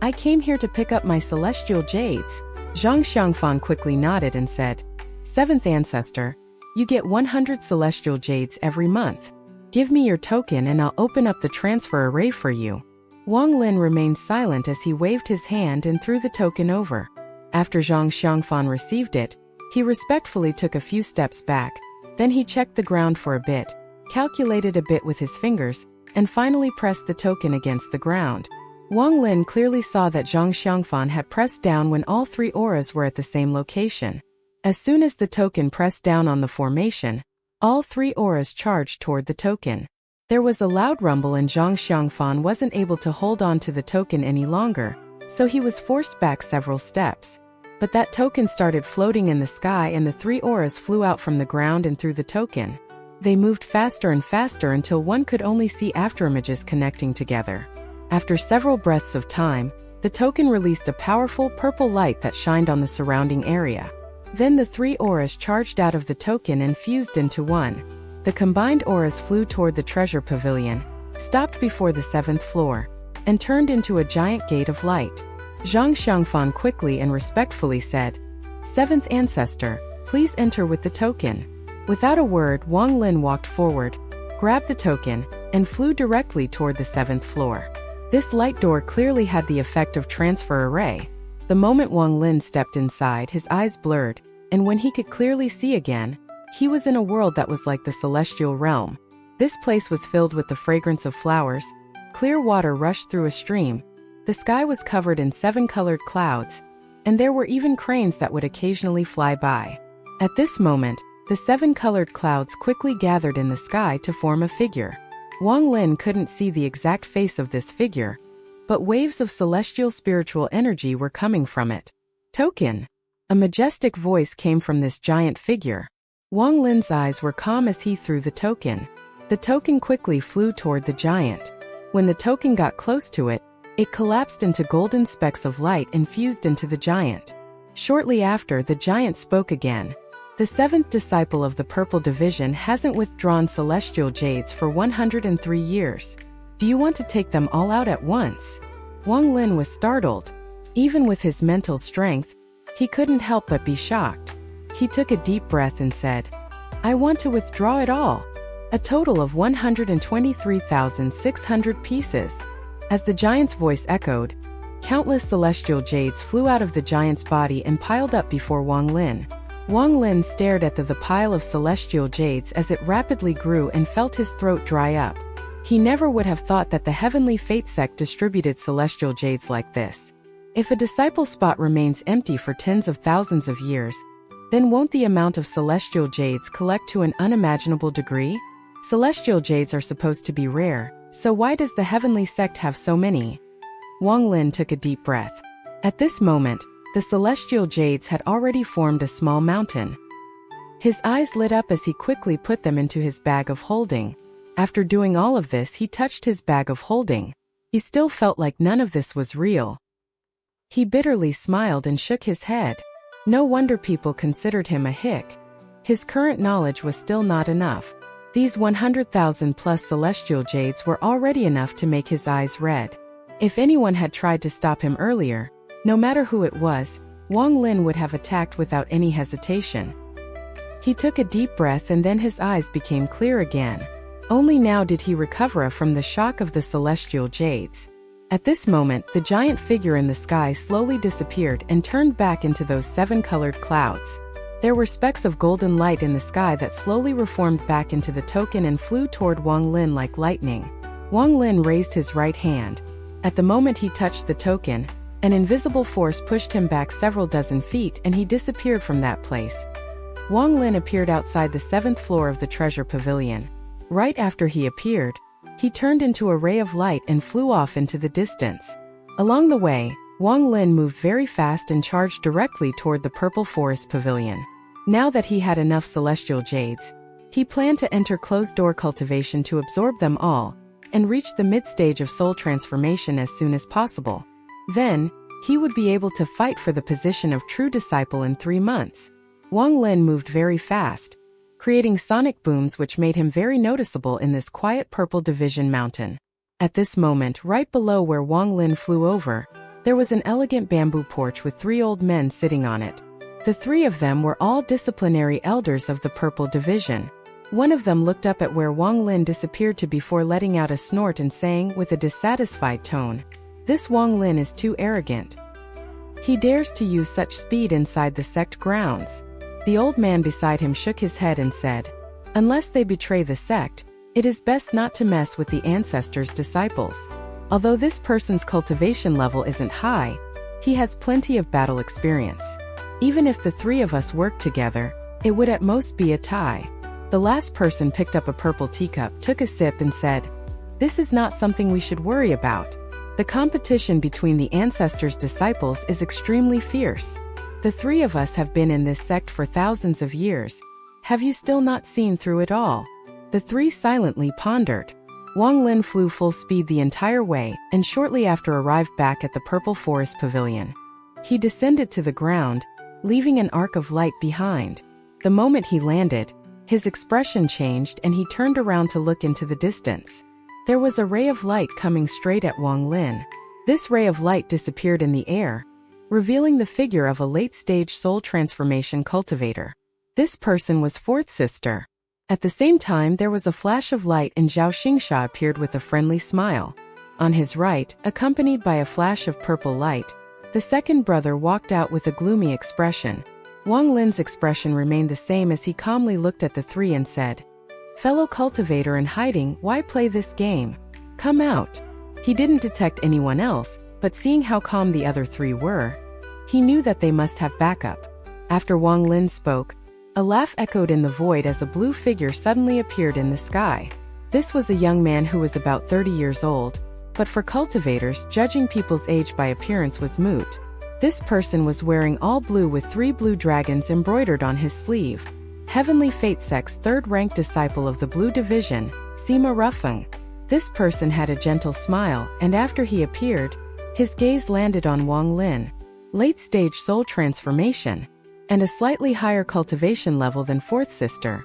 "I came here to pick up my celestial jades." Zhang Xiangfan quickly nodded and said, "7th ancestor, You get 100 celestial jades every month. Give me your token and I'll open up the transfer array for you. Wang Lin remained silent as he waved his hand and threw the token over. After Zhang Xiangfan received it, he respectfully took a few steps back. Then he checked the ground for a bit, calculated a bit with his fingers, and finally pressed the token against the ground. Wang Lin clearly saw that Zhang Xiangfan had pressed down when all three auras were at the same location. As soon as the token pressed down on the formation, all three auras charged toward the token. There was a loud rumble and Zhang Xiangfan wasn't able to hold on to the token any longer, so he was forced back several steps. But that token started floating in the sky and the three auras flew out from the ground and through the token. They moved faster and faster until one could only see afterimages connecting together. After several breaths of time, the token released a powerful purple light that shined on the surrounding area. Then the three auras charged out of the token and fused into one. The combined auras flew toward the treasure pavilion, stopped before the 7th floor, and turned into a giant gate of light. Zhang Xiangfan quickly and respectfully said, "7th Ancestor, please enter with the token." Without a word, Wang Lin walked forward, grabbed the token, and flew directly toward the 7th floor. This light door clearly had the effect of transfer array. The moment Wang Lin stepped inside, his eyes blurred, and when he could clearly see again, he was in a world that was like the celestial realm. This place was filled with the fragrance of flowers, clear water rushed through a stream, the sky was covered in 7-colored clouds, and there were even cranes that would occasionally fly by. At this moment, the 7-colored clouds quickly gathered in the sky to form a figure. Wang Lin couldn't see the exact face of this figure, but waves of celestial spiritual energy were coming from it. "Token!" A majestic voice came from this giant figure. Wang Lin's eyes were calm as he threw the token. The token quickly flew toward the giant. When the token got close to it, it collapsed into golden specks of light and fused into the giant. Shortly after, the giant spoke again. "The 7th disciple of the Purple Division hasn't withdrawn celestial jades for 103 years. Do you want to take them all out at once?" Wang Lin was startled. Even with his mental strength, he couldn't help but be shocked. He took a deep breath and said, "I want to withdraw it all. A total of 123,600 pieces." As the giant's voice echoed, countless celestial jades flew out of the giant's body and piled up before Wang Lin. Wang Lin stared at the pile of celestial jades as it rapidly grew and felt his throat dry up. He never would have thought that the Heavenly Fate sect distributed celestial jades like this. If a disciple spot remains empty for tens of thousands of years, then won't the amount of celestial jades collect to an unimaginable degree? Celestial jades are supposed to be rare, so why does the Heavenly Sect have so many? Wang Lin took a deep breath. At this moment, the celestial jades had already formed a small mountain. His eyes lit up as he quickly put them into his bag of holding. After doing all of this, he touched his bag of holding. He still felt like none of this was real. He bitterly smiled and shook his head. No wonder people considered him a hick. His current knowledge was still not enough. These 100,000 plus celestial jades were already enough to make his eyes red. If anyone had tried to stop him earlier, no matter who it was, Wang Lin would have attacked without any hesitation. He took a deep breath and then his eyes became clear again. Only now did he recover from the shock of the celestial jades. At this moment, the giant figure in the sky slowly disappeared and turned back into those 7-colored clouds. There were specks of golden light in the sky that slowly reformed back into the token and flew toward Wang Lin like lightning. Wang Lin raised his right hand. At the moment he touched the token, an invisible force pushed him back several dozen feet and he disappeared from that place. Wang Lin appeared outside the 7th floor of the treasure pavilion. Right after he appeared, he turned into a ray of light and flew off into the distance. Along the way, Wang Lin moved very fast and charged directly toward the Purple Forest Pavilion. Now that he had enough celestial jades, he planned to enter closed-door cultivation to absorb them all, and reach the mid-stage of soul transformation as soon as possible. Then, he would be able to fight for the position of true disciple in 3 months. Wang Lin moved very fast, creating sonic booms which made him very noticeable in this quiet Purple Division mountain. At this moment, right below where Wang Lin flew over, there was an elegant bamboo porch with 3 old men sitting on it. The three of them were all disciplinary elders of the Purple Division. One of them looked up at where Wang Lin disappeared to before letting out a snort and saying with a dissatisfied tone, "This Wang Lin is too arrogant. He dares to use such speed inside the sect grounds." The old man beside him shook his head and said, "Unless they betray the sect, it is best not to mess with the ancestors' disciples. Although this person's cultivation level isn't high, he has plenty of battle experience. Even if the three of us worked together, it would at most be a tie." The last person picked up a purple teacup, took a sip and said, "This is not something we should worry about. The competition between the ancestors' disciples is extremely fierce. The three of us have been in this sect for thousands of years. Have you still not seen through it all?" The three silently pondered. Wang Lin flew full speed the entire way and shortly after arrived back at the Purple Forest Pavilion. He descended to the ground, leaving an arc of light behind. The moment he landed, his expression changed and he turned around to look into the distance. There was a ray of light coming straight at Wang Lin. This ray of light disappeared in the air, revealing the figure of a late-stage soul transformation cultivator. This person was Fourth Sister. At the same time, there was a flash of light and Zhao Xingsha appeared with a friendly smile. On his right, accompanied by a flash of purple light, the second brother walked out with a gloomy expression. Wang Lin's expression remained the same as he calmly looked at the three and said, "Fellow cultivator in hiding, why play this game? Come out." He didn't detect anyone else, but seeing how calm the other three were, he knew that they must have backup. After Wang Lin spoke, a laugh echoed in the void as a blue figure suddenly appeared in the sky. This was a young man who was about 30 years old, but for cultivators, judging people's age by appearance was moot. This person was wearing all blue with 3 blue dragons embroidered on his sleeve. Heavenly Fate Sect's third-ranked disciple of the Blue Division, Sima Rufeng. This person had a gentle smile, and after he appeared, his gaze landed on Wang Lin. Late-stage soul transformation, and a slightly higher cultivation level than Fourth Sister.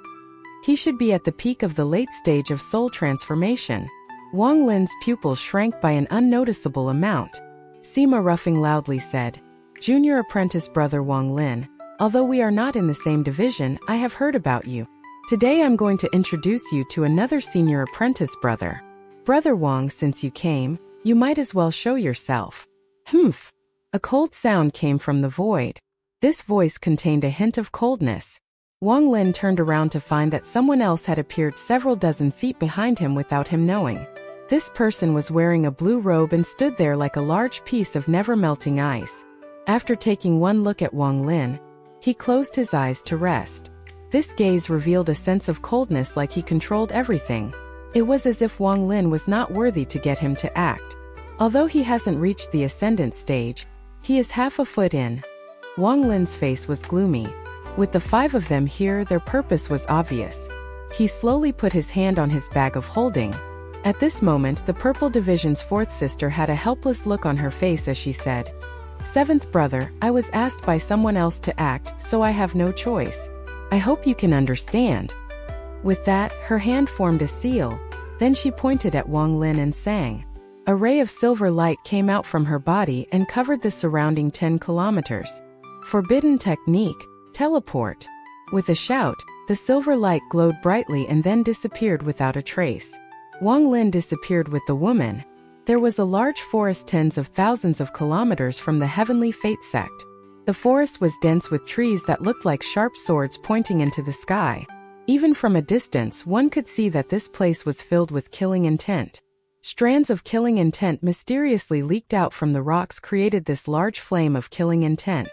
He should be at the peak of the late stage of soul transformation. Wang Lin's pupils shrank by an unnoticeable amount. Sima Rufeng loudly said, "Junior apprentice brother Wang Lin, although we are not in the same division, I have heard about you. Today I'm going to introduce you to another senior apprentice brother. Brother Wang, since you came, you might as well show yourself." Humph! A cold sound came from the void. This voice contained a hint of coldness. Wang Lin turned around to find that someone else had appeared several dozen feet behind him without him knowing. This person was wearing a blue robe and stood there like a large piece of never-melting ice. After taking one look at Wang Lin, he closed his eyes to rest. This gaze revealed a sense of coldness, like he controlled everything. It was as if Wang Lin was not worthy to get him to act. Although he hasn't reached the ascendant stage, he is half a foot in. Wang Lin's face was gloomy. With the 5 of them here, their purpose was obvious. He slowly put his hand on his bag of holding. At this moment, the Purple Division's Fourth Sister had a helpless look on her face as she said, "Seventh brother, I was asked by someone else to act, so I have no choice. I hope you can understand." With that, her hand formed a seal. Then she pointed at Wang Lin and sang. A ray of silver light came out from her body and covered the surrounding 10 kilometers. Forbidden technique, teleport. With a shout, the silver light glowed brightly and then disappeared without a trace. Wang Lin disappeared with the woman. There was a large forest tens of thousands of kilometers from the Heavenly Fate Sect. The forest was dense with trees that looked like sharp swords pointing into the sky. Even from a distance, one could see that this place was filled with killing intent. Strands of killing intent mysteriously leaked out from the rocks, created this large flame of killing intent.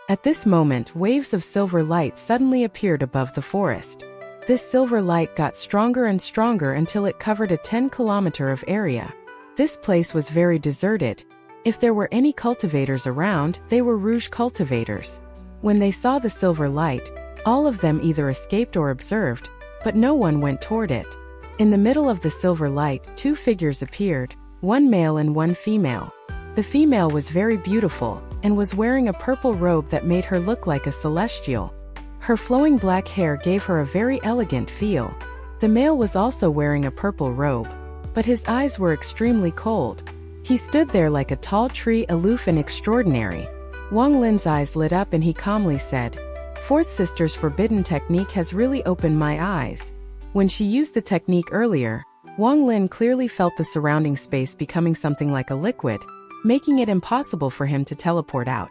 At this moment, waves of silver light suddenly appeared above the forest. This silver light got stronger and stronger until it covered a 10-kilometer of area. This place was very deserted. If there were any cultivators around, they were rouge cultivators. When they saw the silver light, all of them either escaped or observed, but no one went toward it. In the middle of the silver light, 2 figures appeared, one male and one female. The female was very beautiful, and was wearing a purple robe that made her look like a celestial. Her flowing black hair gave her a very elegant feel. The male was also wearing a purple robe, but his eyes were extremely cold. He stood there like a tall tree, aloof and extraordinary. Wang Lin's eyes lit up and he calmly said, "Fourth sister's forbidden technique has really opened my eyes." When she used the technique earlier, Wang Lin clearly felt the surrounding space becoming something like a liquid, making it impossible for him to teleport out.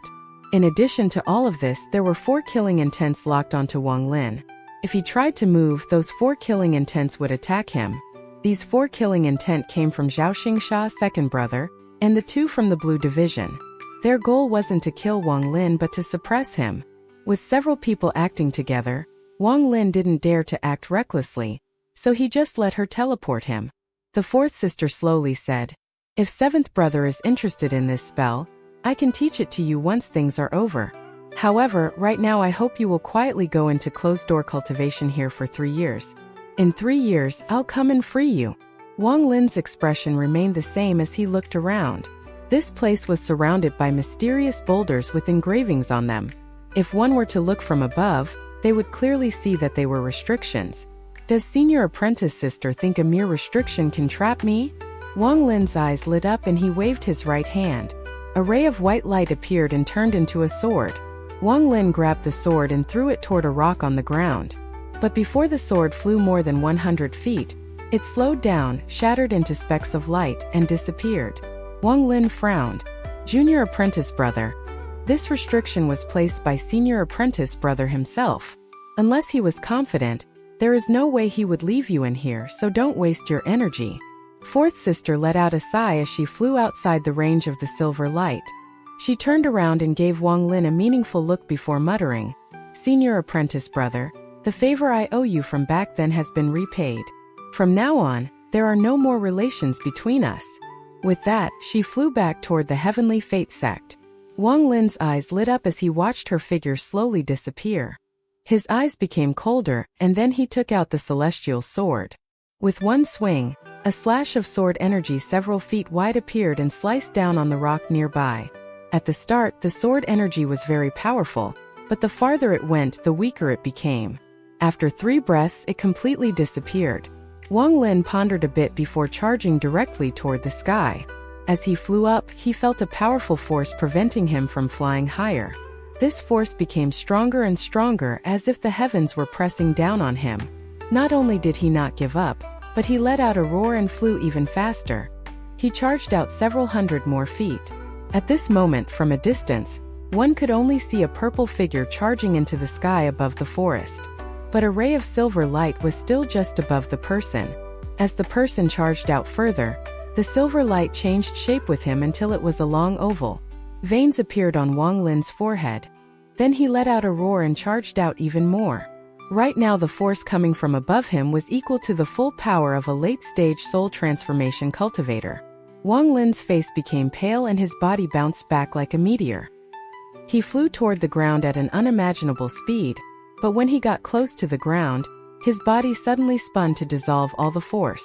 In addition to all of this, there were 4 killing intents locked onto Wang Lin. If he tried to move, those 4 killing intents would attack him. These 4 killing intent came from Zhao Xingsha's second brother, and the 2 from the Blue Division. Their goal wasn't to kill Wang Lin but to suppress him. With several people acting together, Wang Lin didn't dare to act recklessly, so he just let her teleport him. The fourth sister slowly said, "If seventh brother is interested in this spell, I can teach it to you once things are over. However, right now I hope you will quietly go into closed-door cultivation here for 3 years. In 3 years, I'll come and free you." Wang Lin's expression remained the same as he looked around. This place was surrounded by mysterious boulders with engravings on them. If one were to look from above, they would clearly see that they were restrictions. Does senior apprentice sister think a mere restriction can trap me? Wang Lin's eyes lit up and he waved his right hand. A ray of white light appeared and turned into a sword. Wang Lin grabbed the sword and threw it toward a rock on the ground. But before the sword flew more than 100 feet, it slowed down, shattered into specks of light, and disappeared. Wang Lin frowned. Junior apprentice brother. This restriction was placed by senior apprentice brother himself. Unless he was confident, there is no way he would leave you in here, so don't waste your energy. Fourth sister let out a sigh as she flew outside the range of the silver light. She turned around and gave Wang Lin a meaningful look before muttering, "Senior apprentice brother, the favor I owe you from back then has been repaid. From now on, there are no more relations between us." With that, she flew back toward the heavenly fate sect. Wang Lin's eyes lit up as he watched her figure slowly disappear. His eyes became colder, and then he took out the celestial sword. With one swing, a slash of sword energy several feet wide appeared and sliced down on the rock nearby. At the start, the sword energy was very powerful, but the farther it went, the weaker it became. After 3 breaths, it completely disappeared. Wang Lin pondered a bit before charging directly toward the sky. As he flew up, he felt a powerful force preventing him from flying higher. This force became stronger and stronger, as if the heavens were pressing down on him. Not only did he not give up, but he let out a roar and flew even faster. He charged out several hundred more feet. At this moment, from a distance, one could only see a purple figure charging into the sky above the forest. But a ray of silver light was still just above the person. As the person charged out further, the silver light changed shape with him until it was a long oval. Veins appeared on Wang Lin's forehead. Then he let out a roar and charged out even more. Right now the force coming from above him was equal to the full power of a late-stage soul transformation cultivator. Wang Lin's face became pale and his body bounced back like a meteor. He flew toward the ground at an unimaginable speed, but when he got close to the ground, his body suddenly spun to dissolve all the force.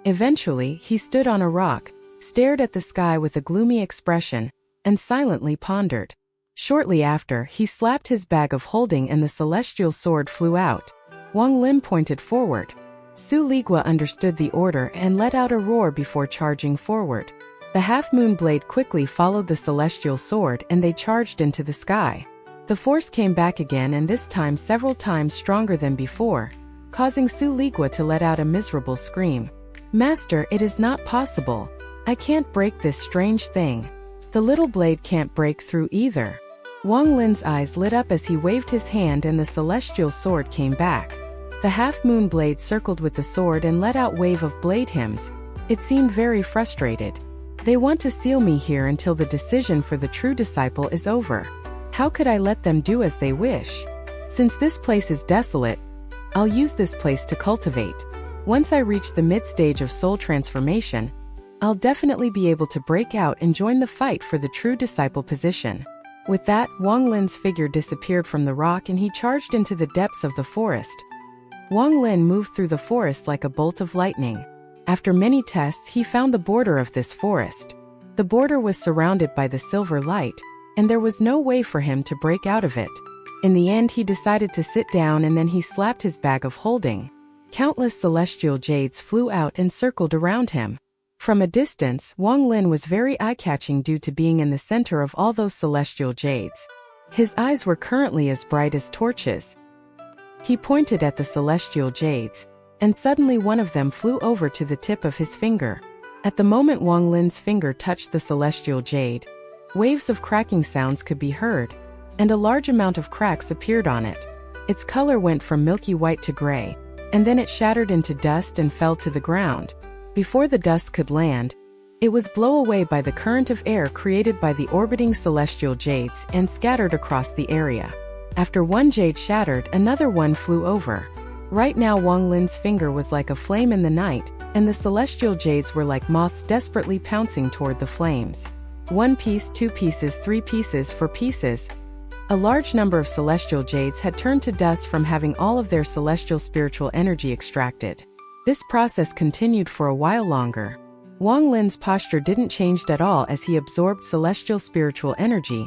Eventually, he stood on a rock, stared at the sky with a gloomy expression, and silently pondered. Shortly after, he slapped his bag of holding and the celestial sword flew out. Wang Lin pointed forward. Su Ligua understood the order and let out a roar before charging forward. The half-moon blade quickly followed the celestial sword and they charged into the sky. The force came back again and this time several times stronger than before, causing Su Ligua to let out a miserable scream. "Master, it is not possible. I can't break this strange thing. The little blade can't break through either." Wang Lin's eyes lit up as he waved his hand and the celestial sword came back. The half-moon blade circled with the sword and let out wave of blade hymns. It seemed very frustrated. "They want to seal me here until the decision for the true disciple is over. How could I let them do as they wish? Since this place is desolate, I'll use this place to cultivate. Once I reach the mid-stage of soul transformation, I'll definitely be able to break out and join the fight for the true disciple position." With that, Wang Lin's figure disappeared from the rock and he charged into the depths of the forest. Wang Lin moved through the forest like a bolt of lightning. After many tests, he found the border of this forest. The border was surrounded by the silver light, and there was no way for him to break out of it. In the end, he decided to sit down and then he slapped his bag of holding. Countless celestial jades flew out and circled around him. From a distance, Wang Lin was very eye-catching due to being in the center of all those celestial jades. His eyes were currently as bright as torches. He pointed at the celestial jades, and suddenly one of them flew over to the tip of his finger. At the moment Wang Lin's finger touched the celestial jade, waves of cracking sounds could be heard, and a large amount of cracks appeared on it. Its color went from milky white to gray, and then it shattered into dust and fell to the ground. Before the dust could land, it was blown away by the current of air created by the orbiting celestial jades and scattered across the area. After one jade shattered, another one flew over. Right now Wang Lin's finger was like a flame in the night, and the celestial jades were like moths desperately pouncing toward the flames. 1 piece, 2 pieces, 3 pieces, 4 pieces. A large number of celestial jades had turned to dust from having all of their celestial spiritual energy extracted. This process continued for a while longer. Wang Lin's posture didn't change at all as he absorbed celestial spiritual energy,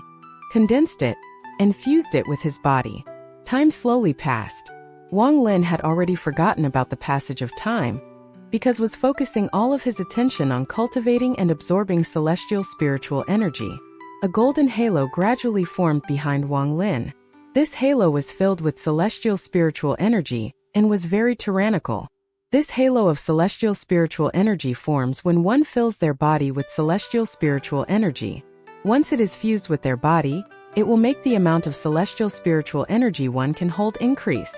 condensed it, and fused it with his body. Time slowly passed. Wang Lin had already forgotten about the passage of time, because was focusing all of his attention on cultivating and absorbing celestial spiritual energy. A golden halo gradually formed behind Wang Lin. This halo was filled with celestial spiritual energy and was very tyrannical. This halo of celestial spiritual energy forms when one fills their body with celestial spiritual energy. Once it is fused with their body, it will make the amount of celestial spiritual energy one can hold increase,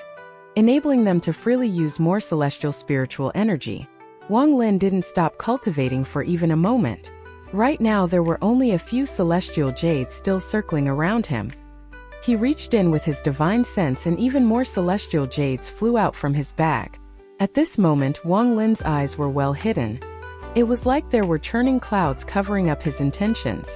enabling them to freely use more celestial spiritual energy. Wang Lin didn't stop cultivating for even a moment. Right now there were only a few celestial jades still circling around him. He reached in with his divine sense and even more celestial jades flew out from his bag. At this moment Wang Lin's eyes were well hidden. It was like there were churning clouds covering up his intentions.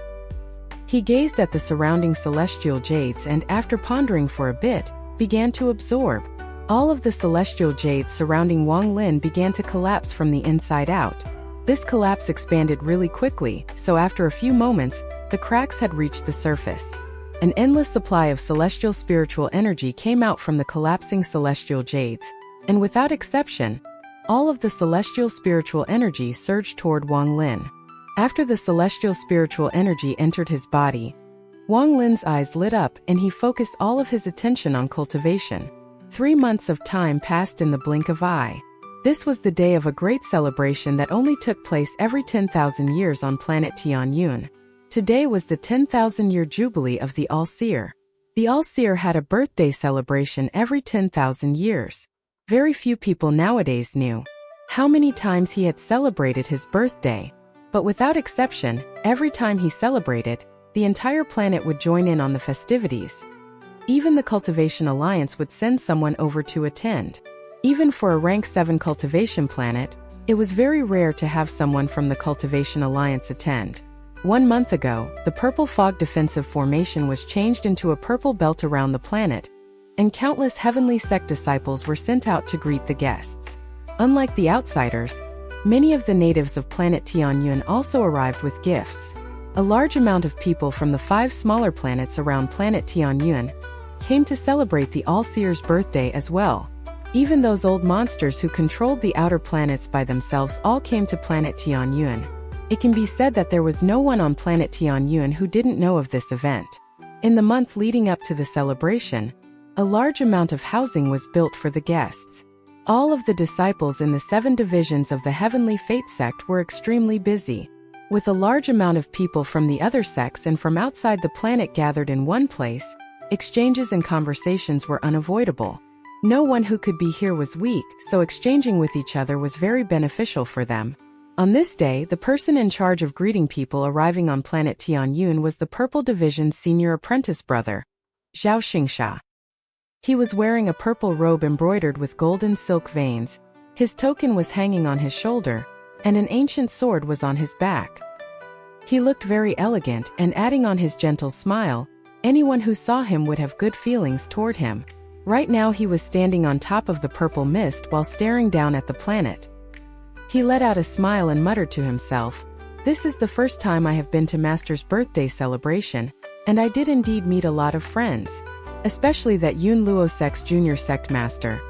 He gazed at the surrounding celestial jades and after pondering for a bit, began to absorb. All of the celestial jades surrounding Wang Lin began to collapse from the inside out. This collapse expanded really quickly, so after a few moments, the cracks had reached the surface. An endless supply of celestial spiritual energy came out from the collapsing celestial jades, and without exception, all of the celestial spiritual energy surged toward Wang Lin. After the celestial spiritual energy entered his body, Wang Lin's eyes lit up and he focused all of his attention on cultivation. 3 months of time passed in the blink of eye. This was the day of a great celebration that only took place every 10,000 years on planet Tianyun. Today was the 10,000-year jubilee of the All-Seer. The All-Seer had a birthday celebration every 10,000 years. Very few people nowadays knew how many times he had celebrated his birthday. But without exception, every time he celebrated, the entire planet would join in on the festivities. Even the Cultivation Alliance would send someone over to attend. Even for a rank 7 cultivation planet, it was very rare to have someone from the Cultivation Alliance attend. 1 month ago, the purple fog defensive formation was changed into a purple belt around the planet, and countless heavenly sect disciples were sent out to greet the guests. Unlike the outsiders, many of the natives of planet Tianyun also arrived with gifts. A large amount of people from the 5 smaller planets around planet Tianyun came to celebrate the All-Seer's birthday as well. Even those old monsters who controlled the outer planets by themselves all came to planet Tianyun. It can be said that there was no one on planet Tianyun who didn't know of this event. In the month leading up to the celebration, a large amount of housing was built for the guests. All of the disciples in the 7 divisions of the Heavenly Fate sect were extremely busy. With a large amount of people from the other sects and from outside the planet gathered in one place, exchanges and conversations were unavoidable. No one who could be here was weak, so exchanging with each other was very beneficial for them. On this day, the person in charge of greeting people arriving on planet Tianyun was the Purple Division's senior apprentice brother, Zhao Xingsha. He was wearing a purple robe embroidered with golden silk veins. His token was hanging on his shoulder, and an ancient sword was on his back. He looked very elegant, and adding on his gentle smile, anyone who saw him would have good feelings toward him. Right now he was standing on top of the purple mist while staring down at the planet. He let out a smile and muttered to himself, "This is the first time I have been to Master's birthday celebration, and I did indeed meet a lot of friends. Especially that Yun Luo Sect's junior sect master.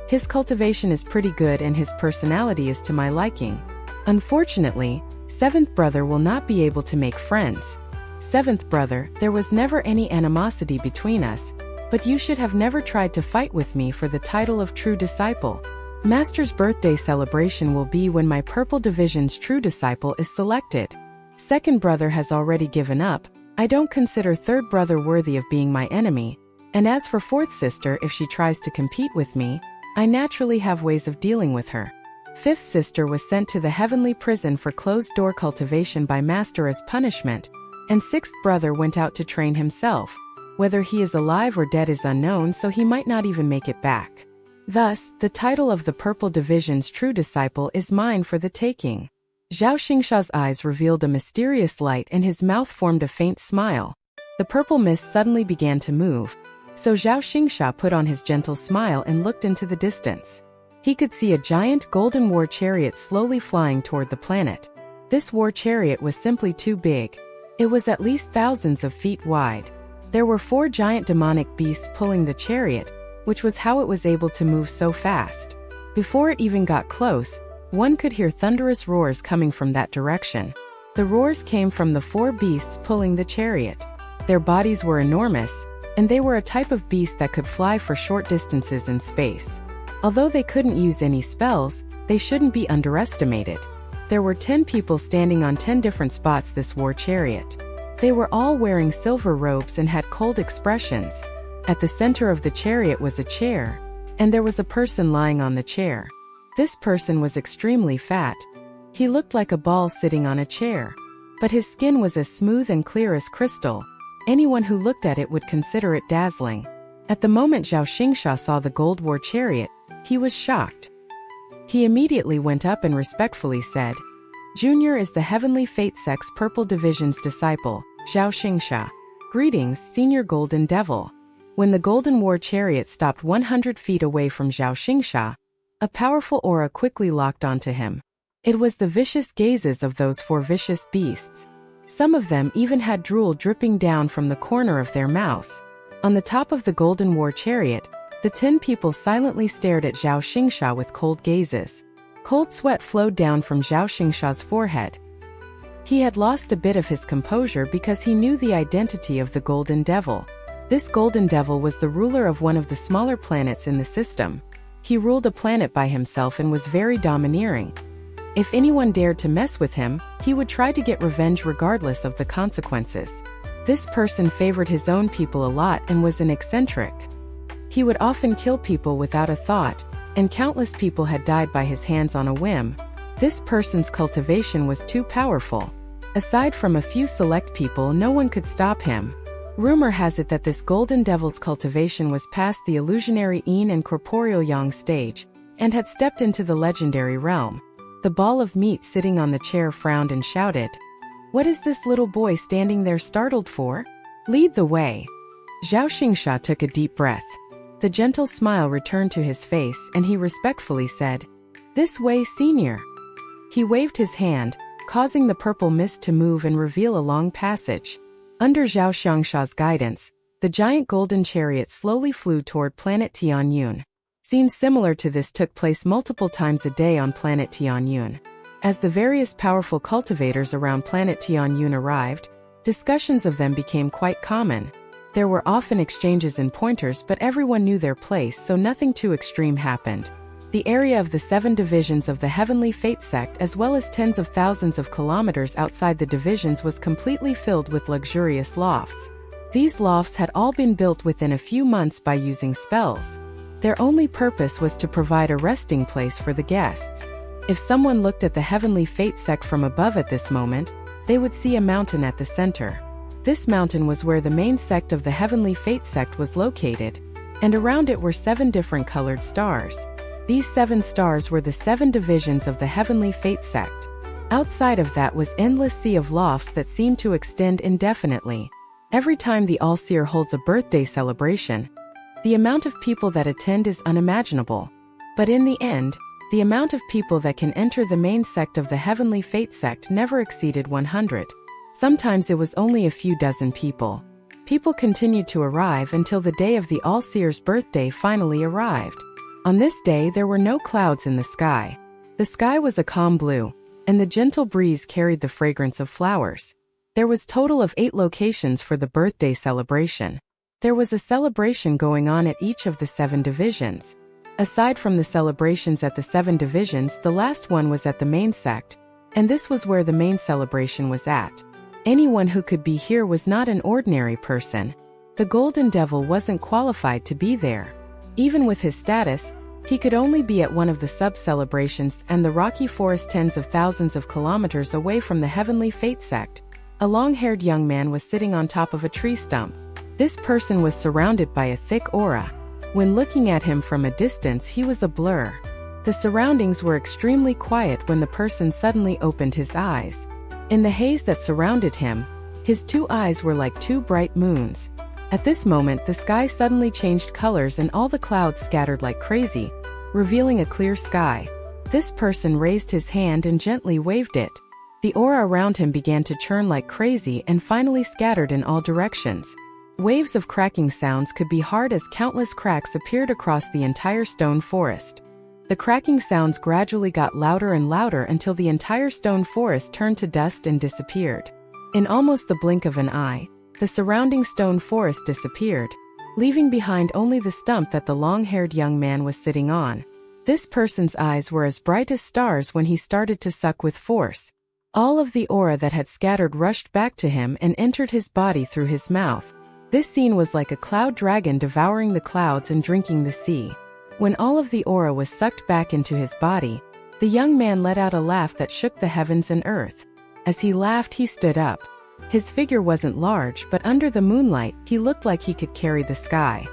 His cultivation is pretty good and his personality is to my liking. Unfortunately, seventh brother will not be able to make friends. Seventh brother, there was never any animosity between us, but you should have never tried to fight with me for the title of true disciple. Master's birthday celebration will be when my Purple Division's true disciple is selected. Second brother has already given up. I don't consider third brother worthy of being my enemy, and as for fourth sister, if she tries to compete with me, I naturally have ways of dealing with her. Fifth sister was sent to the heavenly prison for closed-door cultivation by master as punishment, and sixth brother went out to train himself. Whether he is alive or dead is unknown, so he might not even make it back. Thus, the title of the Purple Division's true disciple is mine for the taking. Zhao Xingsha's eyes revealed a mysterious light and his mouth formed a faint smile. The purple mist suddenly began to move, so Zhao Xingsha put on his gentle smile and looked into the distance. He could see a giant golden war chariot slowly flying toward the planet. This war chariot was simply too big. It was at least thousands of feet wide. There were 4 giant demonic beasts pulling the chariot, which was how it was able to move so fast. Before it even got close, one could hear thunderous roars coming from that direction. The roars came from the 4 beasts pulling the chariot. Their bodies were enormous, and they were a type of beast that could fly for short distances in space. Although they couldn't use any spells, they shouldn't be underestimated. There were 10 people standing on 10 different spots this war chariot. They were all wearing silver robes and had cold expressions. At the center of the chariot was a chair, and there was a person lying on the chair. This person was extremely fat. He looked like a ball sitting on a chair, but his skin was as smooth and clear as crystal. Anyone who looked at it would consider it dazzling. At the moment Zhao Xingsha saw the gold war chariot, he was shocked. He immediately went up and respectfully said, "Junior is the Heavenly Fate Sect's Purple Division's disciple, Zhao Xingsha. Greetings, Senior Golden Devil." When the Golden War Chariot stopped 100 feet away from Zhao Xingsha, a powerful aura quickly locked onto him. It was the vicious gazes of those 4 vicious beasts. Some of them even had drool dripping down from the corner of their mouths. On the top of the Golden War Chariot, the 10 people silently stared at Zhao Xingsha with cold gazes. Cold sweat flowed down from Zhao Xingsha's forehead. He had lost a bit of his composure because he knew the identity of the Golden Devil. This Golden Devil was the ruler of one of the smaller planets in the system. He ruled a planet by himself and was very domineering. If anyone dared to mess with him, he would try to get revenge regardless of the consequences. This person favored his own people a lot and was an eccentric. He would often kill people without a thought, and countless people had died by his hands on a whim. This person's cultivation was too powerful. Aside from a few select people, no one could stop him. Rumor has it that this Golden Devil's cultivation was past the illusionary Yin and corporeal Yang stage, and had stepped into the legendary realm. The ball of meat sitting on the chair frowned and shouted, "What is this little boy standing there startled for? Lead the way." Zhao Xingsha took a deep breath. The gentle smile returned to his face and he respectfully said, "This way, Senior." He waved his hand, causing the purple mist to move and reveal a long passage. Under Zhao Xingsha's guidance, the giant golden chariot slowly flew toward planet Tianyun. Scenes similar to this took place multiple times a day on planet Tianyun. As the various powerful cultivators around planet Tianyun arrived, discussions of them became quite common. There were often exchanges in pointers, but everyone knew their place, so nothing too extreme happened. The area of the 7 divisions of the Heavenly Fate Sect, as well as tens of thousands of kilometers outside the divisions, was completely filled with luxurious lofts. These lofts had all been built within a few months by using spells. Their only purpose was to provide a resting place for the guests. If someone looked at the Heavenly Fate Sect from above at this moment, they would see a mountain at the center. This mountain was where the main sect of the Heavenly Fate Sect was located, and around it were 7 different colored stars. These 7 stars were the 7 divisions of the Heavenly Fate Sect. Outside of that was endless sea of lofts that seemed to extend indefinitely. Every time the All-Seer holds a birthday celebration, the amount of people that attend is unimaginable. But in the end, the amount of people that can enter the main sect of the Heavenly Fate Sect never exceeded 100. Sometimes it was only a few dozen people. People continued to arrive until the day of the All-Seer's birthday finally arrived. On this day there were no clouds in the sky. The sky was a calm blue. and the gentle breeze carried the fragrance of flowers. There was total of 8 locations for the birthday celebration. There was a celebration going on at each of the 7 divisions. Aside from the celebrations at the 7 divisions, the last one was at the main sect, and this was where the main celebration was at. Anyone who could be here was not an ordinary person. The Golden Devil wasn't qualified to be there. Even with his status, he could only be at one of the sub-celebrations, and the rocky forest tens of thousands of kilometers away from the Heavenly Fate sect. A long-haired young man was sitting on top of a tree stump. This person was surrounded by a thick aura. When looking at him from a distance, he was a blur. The surroundings were extremely quiet when the person suddenly opened his eyes. In the haze that surrounded him, his 2 eyes were like 2 bright moons. At this moment, the sky suddenly changed colors and all the clouds scattered like crazy, revealing a clear sky. This person raised his hand and gently waved it. The aura around him began to churn like crazy and finally scattered in all directions. Waves of cracking sounds could be heard as countless cracks appeared across the entire stone forest. The cracking sounds gradually got louder and louder until the entire stone forest turned to dust and disappeared. In almost the blink of an eye, the surrounding stone forest disappeared, leaving behind only the stump that the long-haired young man was sitting on. This person's eyes were as bright as stars when he started to suck with force. All of the aura that had scattered rushed back to him and entered his body through his mouth. This scene was like a cloud dragon devouring the clouds and drinking the sea. When all of the aura was sucked back into his body, the young man let out a laugh that shook the heavens and earth. As he laughed, he stood up. His figure wasn't large, but under the moonlight, he looked like he could carry the sky.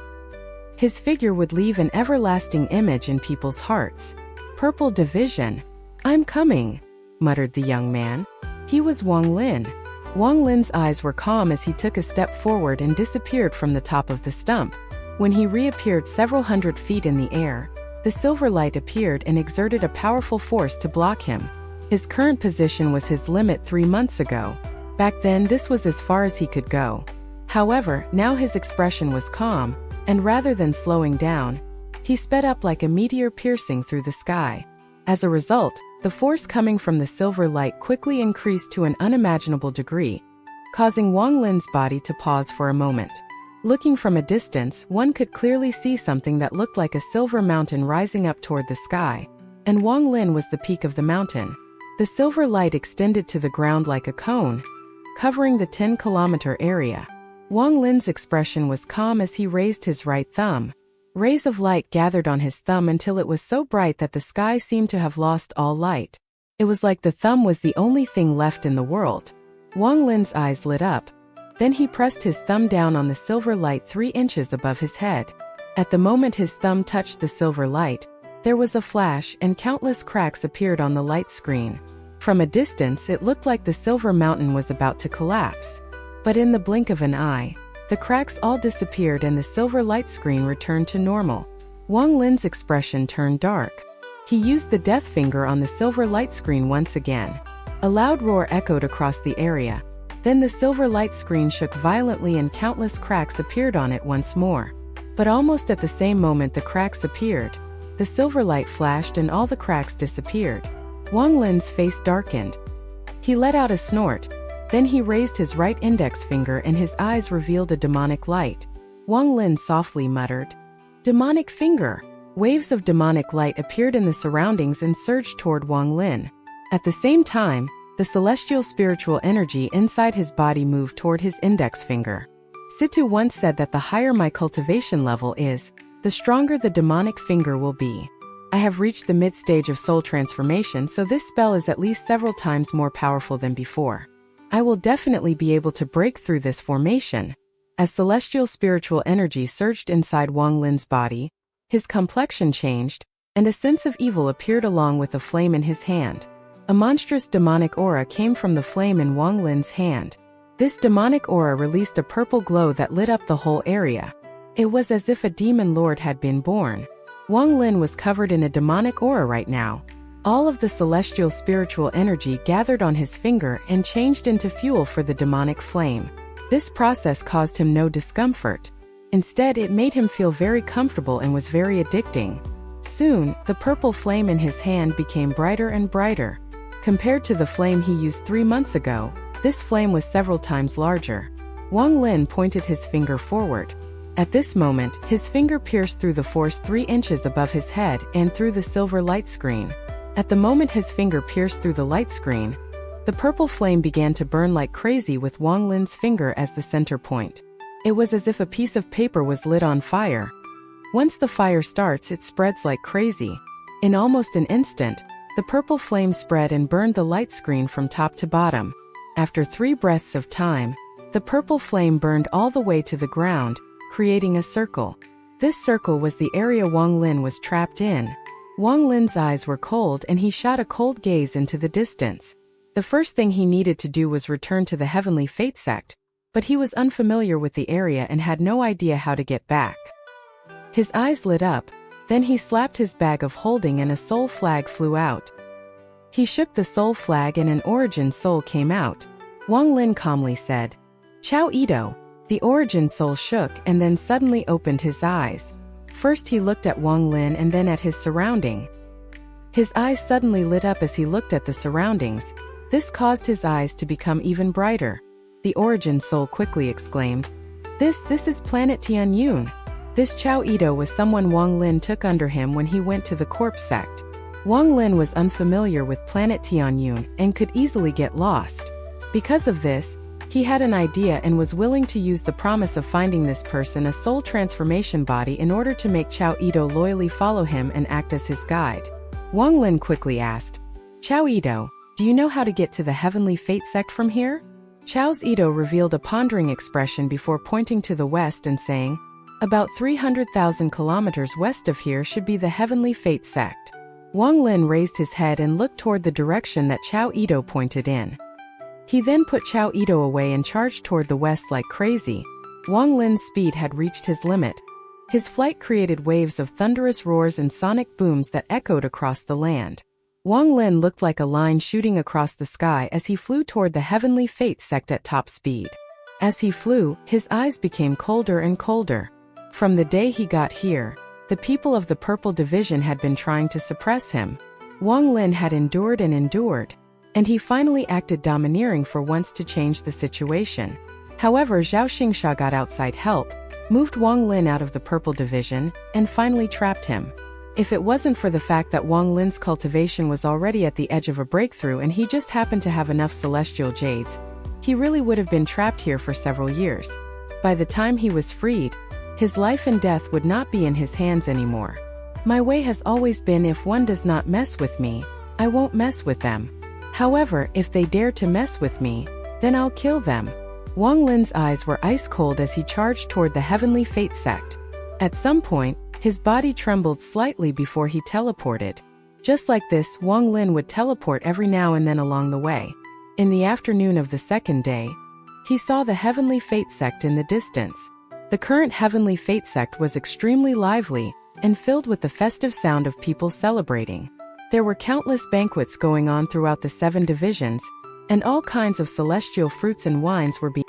His figure would leave an everlasting image in people's hearts. Purple Division. "I'm coming," muttered the young man. He was Wang Lin. Wang Lin's eyes were calm as he took a step forward and disappeared from the top of the stump. When he reappeared several hundred feet in the air, the silver light appeared and exerted a powerful force to block him. His current position was his limit 3 months ago. Back then, this was as far as he could go. However, now his expression was calm, and rather than slowing down, he sped up like a meteor piercing through the sky. As a result, the force coming from the silver light quickly increased to an unimaginable degree, causing Wang Lin's body to pause for a moment. Looking from a distance, one could clearly see something that looked like a silver mountain rising up toward the sky, and Wang Lin was the peak of the mountain. The silver light extended to the ground like a cone, covering the 10-kilometer area. Wang Lin's expression was calm as he raised his right thumb. Rays of light gathered on his thumb until it was so bright that the sky seemed to have lost all light. It was like the thumb was the only thing left in the world. Wang Lin's eyes lit up. Then he pressed his thumb down on the silver light 3 inches above his head. At the moment his thumb touched the silver light, there was a flash and countless cracks appeared on the light screen. From a distance, it looked like the silver mountain was about to collapse. But in the blink of an eye, the cracks all disappeared and the silver light screen returned to normal. Wang Lin's expression turned dark. He used the death finger on the silver light screen once again. A loud roar echoed across the area. Then the silver light screen shook violently and countless cracks appeared on it once more. But almost at the same moment the cracks appeared. The silver light flashed and all the cracks disappeared. Wang Lin's face darkened. He let out a snort. Then he raised his right index finger and his eyes revealed a demonic light. Wang Lin softly muttered, "Demonic finger!" Waves of demonic light appeared in the surroundings and surged toward Wang Lin. At the same time, the celestial spiritual energy inside his body moved toward his index finger. Situ once said that the higher my cultivation level is, the stronger the demonic finger will be. I have reached the mid-stage of soul transformation, so this spell is at least several times more powerful than before. I will definitely be able to break through this formation. As celestial spiritual energy surged inside Wang Lin's body, his complexion changed, and a sense of evil appeared along with a flame in his hand. A monstrous demonic aura came from the flame in Wang Lin's hand. This demonic aura released a purple glow that lit up the whole area. It was as if a demon lord had been born. Wang Lin was covered in a demonic aura right now. All of the celestial spiritual energy gathered on his finger and changed into fuel for the demonic flame. This process caused him no discomfort. Instead, it made him feel very comfortable and was very addicting. Soon, the purple flame in his hand became brighter and brighter. Compared to the flame he used 3 months ago, this flame was several times larger. Wang Lin pointed his finger forward. At this moment, his finger pierced through the force 3 inches above his head and through the silver light screen. At the moment his finger pierced through the light screen, the purple flame began to burn like crazy with Wang Lin's finger as the center point. It was as if a piece of paper was lit on fire. Once the fire starts, it spreads like crazy. In almost an instant, the purple flame spread and burned the light screen from top to bottom. After 3 breaths of time, the purple flame burned all the way to the ground, creating a circle. This circle was the area Wang Lin was trapped in. Wang Lin's eyes were cold and he shot a cold gaze into the distance. The first thing he needed to do was return to the Heavenly Fate Sect, but he was unfamiliar with the area and had no idea how to get back. His eyes lit up, then he slapped his bag of holding and a soul flag flew out. He shook the soul flag and an origin soul came out. Wang Lin calmly said, "Chao Ito." The origin soul shook and then suddenly opened his eyes. First he looked at Wang Lin and then at his surrounding. His eyes suddenly lit up as he looked at the surroundings. This caused his eyes to become even brighter. The origin soul quickly exclaimed, This is planet Tianyun. This Chao Ito was someone Wang Lin took under him when he went to the corpse sect. Wang Lin was unfamiliar with planet Tianyun and could easily get lost. Because of this, he had an idea and was willing to use the promise of finding this person a soul transformation body in order to make Chao Ito loyally follow him and act as his guide. Wang Lin quickly asked, "Chao Ito, do you know how to get to the Heavenly Fate Sect from here?" Chao Ito revealed a pondering expression before pointing to the west and saying, "About 300,000 kilometers west of here should be the Heavenly Fate Sect." Wang Lin raised his head and looked toward the direction that Chao Ito pointed in. He then put Chao Ito away and charged toward the west like crazy. Wang Lin's speed had reached his limit. His flight created waves of thunderous roars and sonic booms that echoed across the land. Wang Lin looked like a line shooting across the sky as he flew toward the Heavenly Fate Sect at top speed. As he flew, his eyes became colder and colder. From the day he got here, the people of the Purple Division had been trying to suppress him. Wang Lin had endured and endured, and he finally acted domineering for once to change the situation. However, Zhao Xingsha got outside help, moved Wang Lin out of the Purple Division, and finally trapped him. If it wasn't for the fact that Wang Lin's cultivation was already at the edge of a breakthrough and he just happened to have enough celestial jades, he really would have been trapped here for several years. By the time he was freed, his life and death would not be in his hands anymore. My way has always been, if one does not mess with me, I won't mess with them. However, if they dare to mess with me, then I'll kill them. Wang Lin's eyes were ice cold as he charged toward the Heavenly Fate Sect. At some point, his body trembled slightly before he teleported. Just like this, Wang Lin would teleport every now and then along the way. In the afternoon of the second day, he saw the Heavenly Fate Sect in the distance. The current Heavenly Fate Sect was extremely lively and filled with the festive sound of people celebrating. There were countless banquets going on throughout the 7 divisions, and all kinds of celestial fruits and wines were being